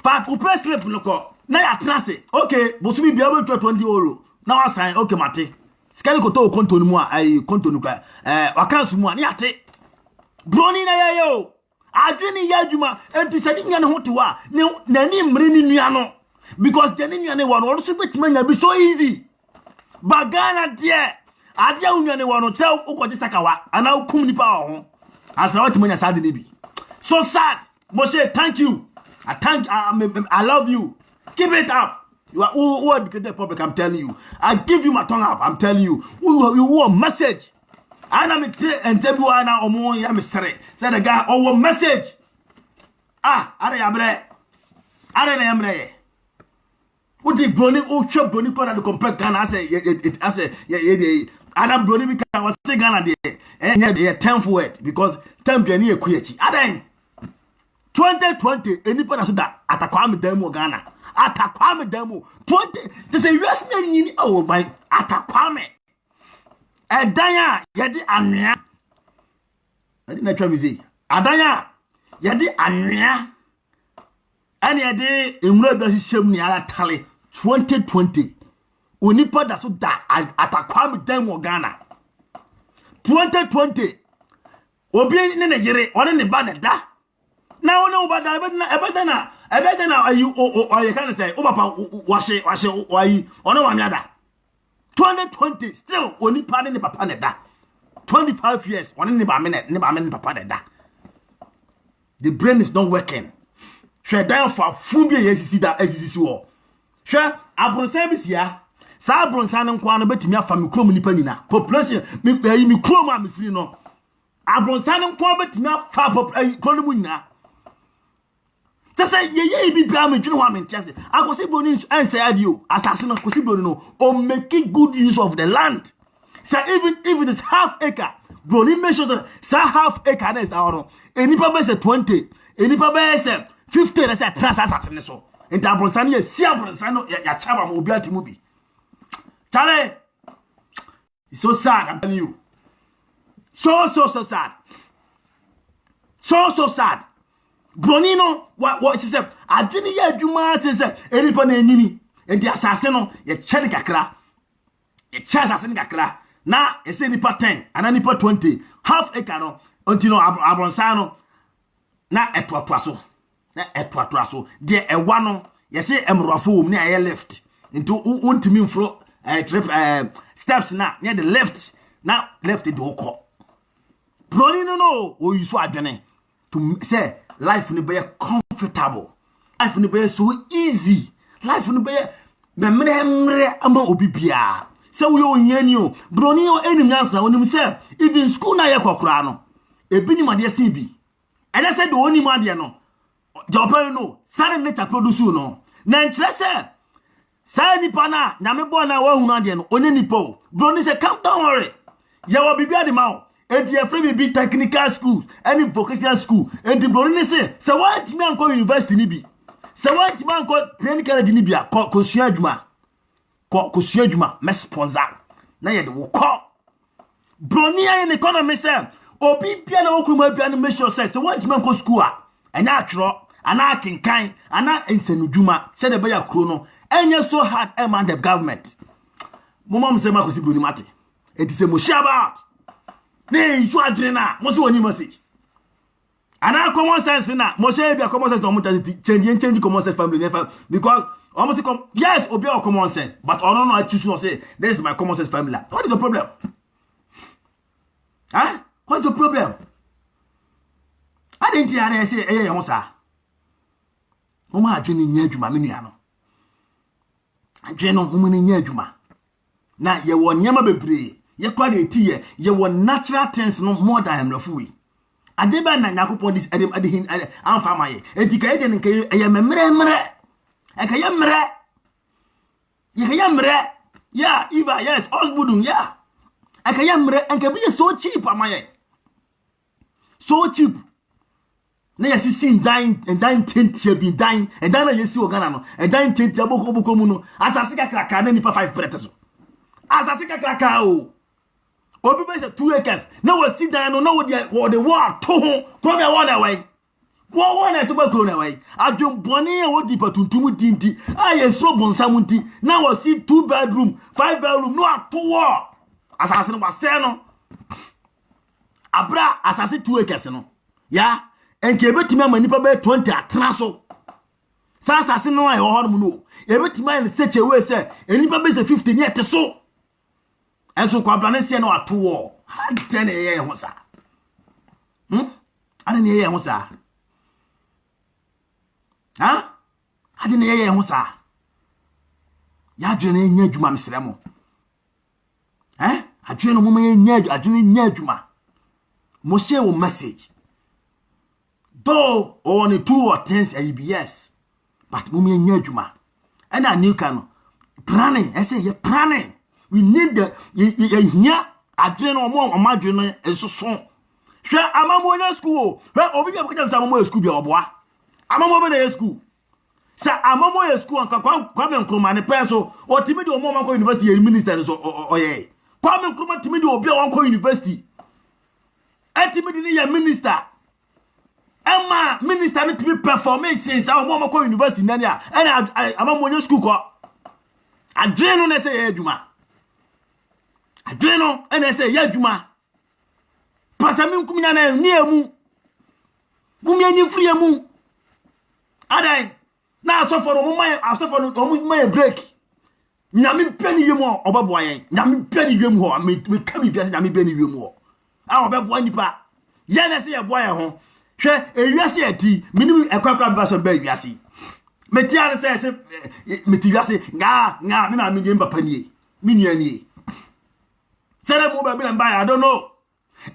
[SPEAKER 1] fa ku payslip no ko na ya trance okay bosu bi able to 20 euro na wa sign okay mate skani ko to konto ni mu a konto ni kwa wakansu mu a na ate broni na yayo adwene ya adwuma enti sadi nwane hotewa na ni mre ni nua no because the ni nwane wo no so betima nya bi so easy bagana de adia nwane wo no tell ukoje sakawa ana ukum nipa ho asra wetima nya sad ne bi so sad Moshe, thank you. I love you. Keep it up. You are who educated public, I'm telling you. I give you my tongue up, I'm telling you. You want message. And I'm tell you now omo ya mesere. Say the guy message. Are yabre. Are na yamre. Uti broni o shop broni ko na the compare Ghana I say Adam broni bi ka was say Ghana dey. The 10th word because 10 biani e kuyechi. Adan 2020 enipa na so da atakwa me dan mu Ghana. Atakwa me dan mu 20 they say US na nyini oh my atakwa me. Edanya yedi anwea. Adi na twa music. Adanya yedi anwea. Ani yedi enwura bi hyehyem ni ara tale 2020 onipa da so da atakwa me dan mu Ghana. 2020 obi ne ne yere one ne ba ne da. Na one ubada ebeda na ayu o you can say o papa washe oyi ono wa miada 2020 still oni pa ne papa ne da 25 years one ne ba me papa ne da. The brain is not working. Shwe down for fubia yesisi da esisi wo shwe abronsan bi sia sa abronsan nko an betimi afa me krom nipa nyina population me krom am free no abronsan nko betimi afa krom mu nyina. Just say ye be me dwene ho amenchese akosi broni answer adio assassin akosi broni no o make good use of the land. So even if it is half acre broni make sure that half acre is our enipa be say 20 enipa be say 50 na say trans assassin so enta abronsan ye si abronsan no ya chaba mo obi atimu bi chale. It's so sad, I'm telling you. So sad. So sad. Bronino what she said adwene ye adwuma te say enipa na enyini enti asase no ye kyere kakra ye kyere asase kakra na ye say nipa 10 ana nipa 20 half acre no enti no abronsan no na etoatoa so de ewa no ye say emrofo wom ne aye left enti untimi mfro trip steps na near the left do ko bronino no o yusu adwene to say life ni be comfortable, life ni be so easy, life ni be memre ama obi bia se wo yo nyani o broni o enim nyansa onim se even school na ye kokora no ebi ni made se bi ele se do oni made no jopo no sare nature produce no na nkyere se sa nipa na nyame bo na wa hunu ade no onye nipa o broni se come down worry ye wo bibia de ma o and your friend be technical schools, any vocational school, and the brony say, so what man call university nibi? So what man call training college nibia, Koshiajuma, mes sponsor. Na ye de wo call. Brony in economy say, obi piano okuma piano make sure say, so what man call school? And natural, and I can kind, and I ensenujuma, said the beya chrono, and you're so hard among the government. Mom say Makosi Bruni Mati. It is a mushaba. Nay, you are drena, most one message. And our common sense na Moshe be a common sense no change common sense family never because almost come yes obey our common sense but no I choose to say this is my common sense family. What is the problem? Huh? What's the problem? I didn't hear I say eh honsa. Mama adwene nya adwuma me nua no. Adwene no mama nya adwuma. Na ye wo nyama bebre ye kwa de ti ye wo natural things no more than amrafu. Adeba na yakopon this adehin amfa maye etika de nke ye memre ekaya mre ye kaya mre yeah Eva yes osbudun yeah ekaya mre enke be so cheap amaye so cheap na yesi sin dying and dying tentia be dying and then yesi ogana no and dying tentia boko mu no asase kakra na nipa 5 preteso asase kakra o obi be say 2 acres na we sit down no we the war to ho probably one away one to go na way adwon bone e wo di patuntum tinti aye so bonsam nti na we sit 2 bedroom 5 bedroom no ato war asase no wase no abra asase 2 acres no ya enke betimi amanipa be 20 atena so sa asase no aye ho no no e betimi an seche we say enipa be say 50 ne ete so enso kwa planese no ato wo had 10 ye ho sa ana ne ye ho sa ade ne ye ho sa ya adwene nya adwuma mesrɛ mo adwene no mo nya adwene nya adwuma mo share wo message though on 2 or 10 IBS but mo nya adwuma and a new can planning I say you planning we need the here adwene no mo amadwene eso so hwe amamonya school hwe obi bia baka jam amamonya school bia oboa amamonya be na school sa amamonya school anka kwa me nkroma ne penso o timi de omo manko university ye minister so oye kwa me nkroma timi de obi a wanko university timi de ye minister Emma minister ne timi performance sa omo manko university nani a amamonya school ko adwene no na say ye adwuma adwene no na say ye adwuma pasami nkumnya na niemu mumya ni free mu adai na asoforo mo my break nyame peni wiem ho obeboa yen nyame peni wiem ho me ka bi bia nyame peni wiem ho a obeboa nipa ye na se ye boa ye ho hwe ewiase ati minim ekwakwa ba so ba ewiase meti are se meti wiase nga me na me nyemba panie me nuani sere mo ba bi na ba I don't know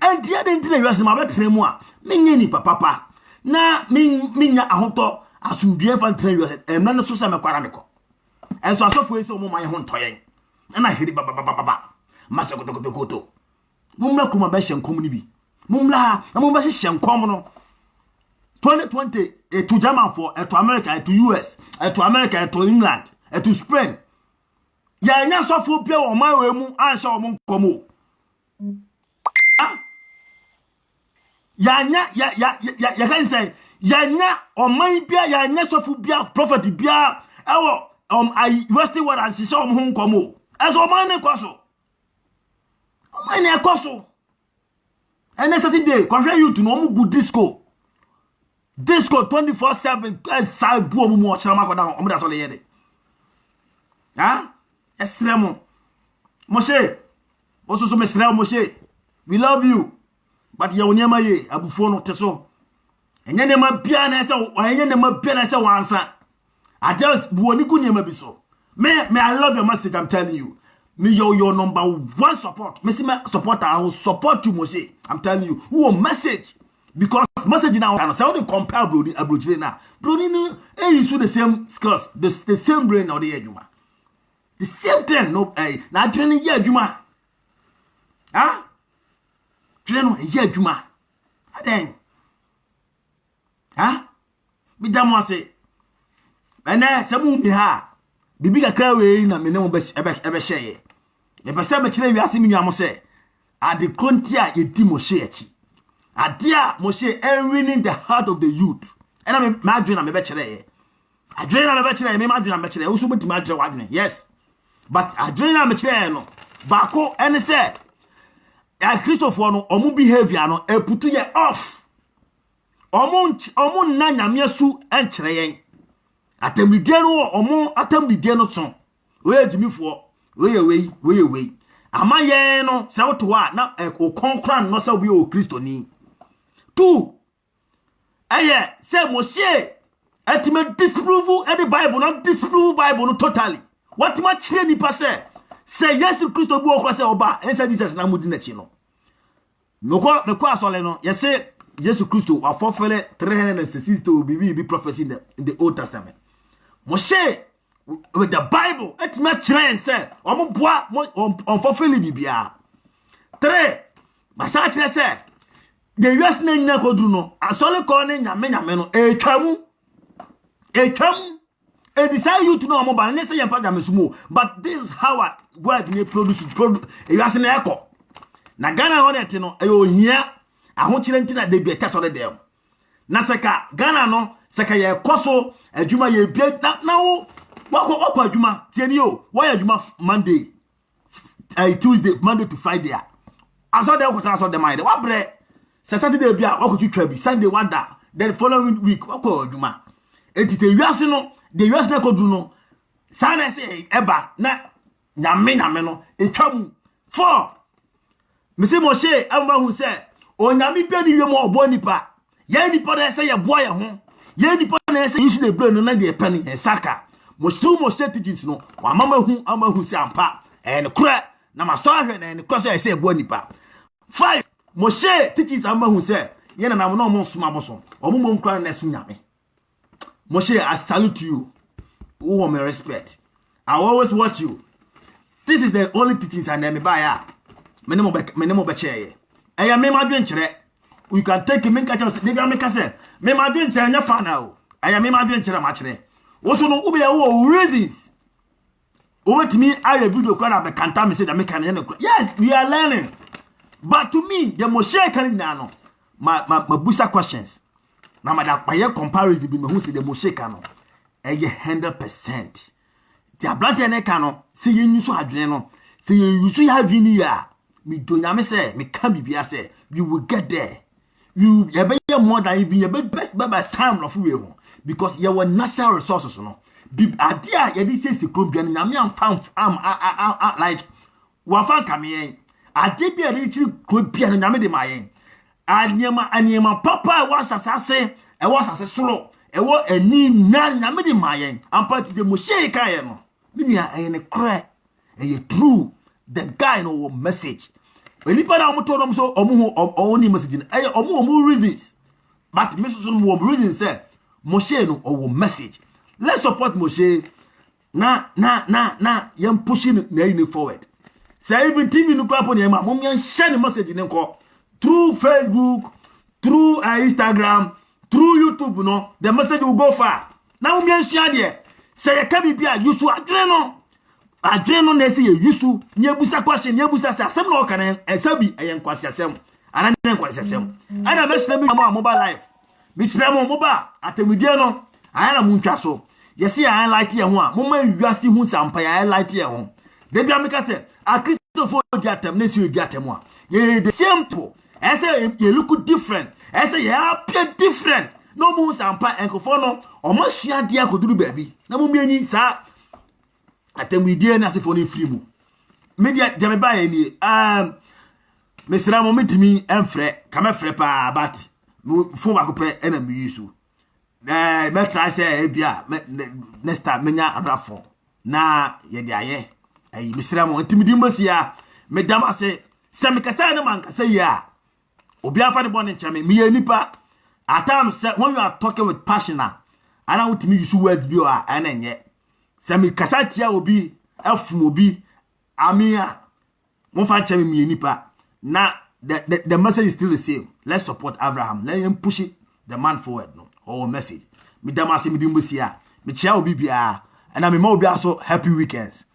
[SPEAKER 1] and the other thing you ma betre mu a menye ni papa na minya ahoto asumdue fa tren you emna no so se mekwara meko enso asofo ese omo man ho ntoyen na hiri baba masekotokoto mumla kuma ba hyenkom ni bi mumla na mumba hyenkom no 2020 to German for to America to US to America to England to Spain ya nya sofo bia o man we mu ansha o mo nkomo ya can say ya oman bia ya nya sofu bia prophet bia ewo I university word and she show hom komo eso oman ne kwaso and Saturday kwahwe you to no mu good disco 24/7 side bu omu mo chira makoda omu da so le yede esremo moshe osusu mesremo moshe we love you but ya wonyama ye abufo no teso enye ne ma bia na se wansa I just buoni ku nyama bi so me I love your message. I'm telling you me your number one support me see my support. I will support you Moshe. I'm telling you who message because message now can say the compare Brody na Brody no use the same skills the same brain or the adwuma the same thing no na training ye adwuma treno ye adwuma aden mi damo ase ene semu mi ha bibi kakra we na me ne mo be hyeye me pese me kire wiase mi nwa mo se ade konti a yedi Moshe achi ade a Moshe winning the heart of the youth ena me adwene na me be kire ye adwene na me be kire me adwene na me kire wo so beti ma adwene wadwene yes but adwene na me kire no bako ene se Christopher no omu behavior no eputu ye off omu na nyame su enkyere yen atamridie no omu atamridie no so we jimifo we ama yen no se woto a na okonkran no se obi o kristoni 2 se Moshe etime disprove the Bible not disprove Bible no totally what ma kire ni pa say yes Christo bu okwa say oba ensa Jesus na mudi na chi no meko asole no yes Jesus Christo wa fulfill 360 be prophecy in the Old Testament Moshe with the Bible etime kire say omoboa on fulfill bibia 3 masa kire say the US na nyina kodu no asole ko ne nyame no etwam e decide you to know mobile and say yampa jamesumo but this is how I word me produce e yase na eko na Ghana honet no e ohia ahokire ntina de bi etase dem na seka Ghana no seka ye koso adwuma ye bia na wo wakọ adwuma tieni o why adwuma Monday Tuesday Monday to Friday aso de ko aso de mind wa bre Saturday bia wakọ twitwa bi Sunday wada then following week wakọ adwuma etite wiase no the US na kodu no sana say eba na nyame no etwam 4 mese Moshe amma hu say onyame bia ni wiem obo nipa ye nipa da say ye boa ye ho ye nipa na say issue the brain no na dey pen en saka Moshe teachings no wa mama hu say ampa en kura na ma so ahwe na en kura say say ebo nipa 5 Moshe teachings mama hu say ye na nam no mo soma boso omo nkura na so nyame Moshe, I salute you. Who want my respect? I always watch you. This is the only teachings I never buy. Menemo beche. I am my adventure. You can take him in catch us. Maybe I make us say, me my adventure and your fan now. I am my adventure match. Also, no ube reasons. Over to me, I have video crowd up can't me say that make an yes, we are learning. But to me, the Moshe can now. My booster questions. Now, my comparison be who say the Moshe cano. 100%. The brother ne cano. See you so adreno. See you so have ya. Me do nyame say. Me can be say. You will get there. You be more than even your best by time of you. Because you were natural resources. No. Be idea. You did say the Colombian. Nyame am found. Like one fan coming. I did be a little Colombian. Nyame de my. Anyema papa was asase e was asesoro e wo ani na nyame de mayen ampa ti de Moshe kaye no minia ene kra e true the guy no message enipa na omo to no so omo ni message no e omo reasons but me so no reasons say Moshe no o message. Let's support Moshe na yam pushing na forward say even TV no crap on yam mom yan share the message ne nko through Facebook, through Instagram, through YouTube, no, the message will go far. Now we are share there. Say you can be a use adreno na say you use nyebusa question nyebusa say asem no kan esabi eyen kwasi asem ana nyen kwasi asem ana mesle mi mobile life mi tire mo mobile atemudie no ana muntwa so yesi ya light ye ho a mo ma wiase hu sampa ya light ye ho de bia meka say a Christopher diatem na si diatem a ye the same to I say you look different. I say you appear different. No more sampa enkofo no omo hia dia koduru baby. Na mo miani sa atemudie na se fo no free mu. Media jame ba ye ni mesra mo metimi enfre kama frɛ pa but fo ba ko pe na mi yisu. Me try say bia next time menya anrafo na ye dia ye. Ayi mesra mo ntimidi mbasia me dam ase se me kasa na man kasa ya. Obi afa de born chame me nipa at times when you are talking with passion and I want me use words bi o anenye se me kasa tia obi afum obi amia mo fa chame me nipa na the message is still the same. Let's support Abraham, let him push it the man forward no or message me damase me dimbosia me chia obi bia and I me ma obi aso happy weekends.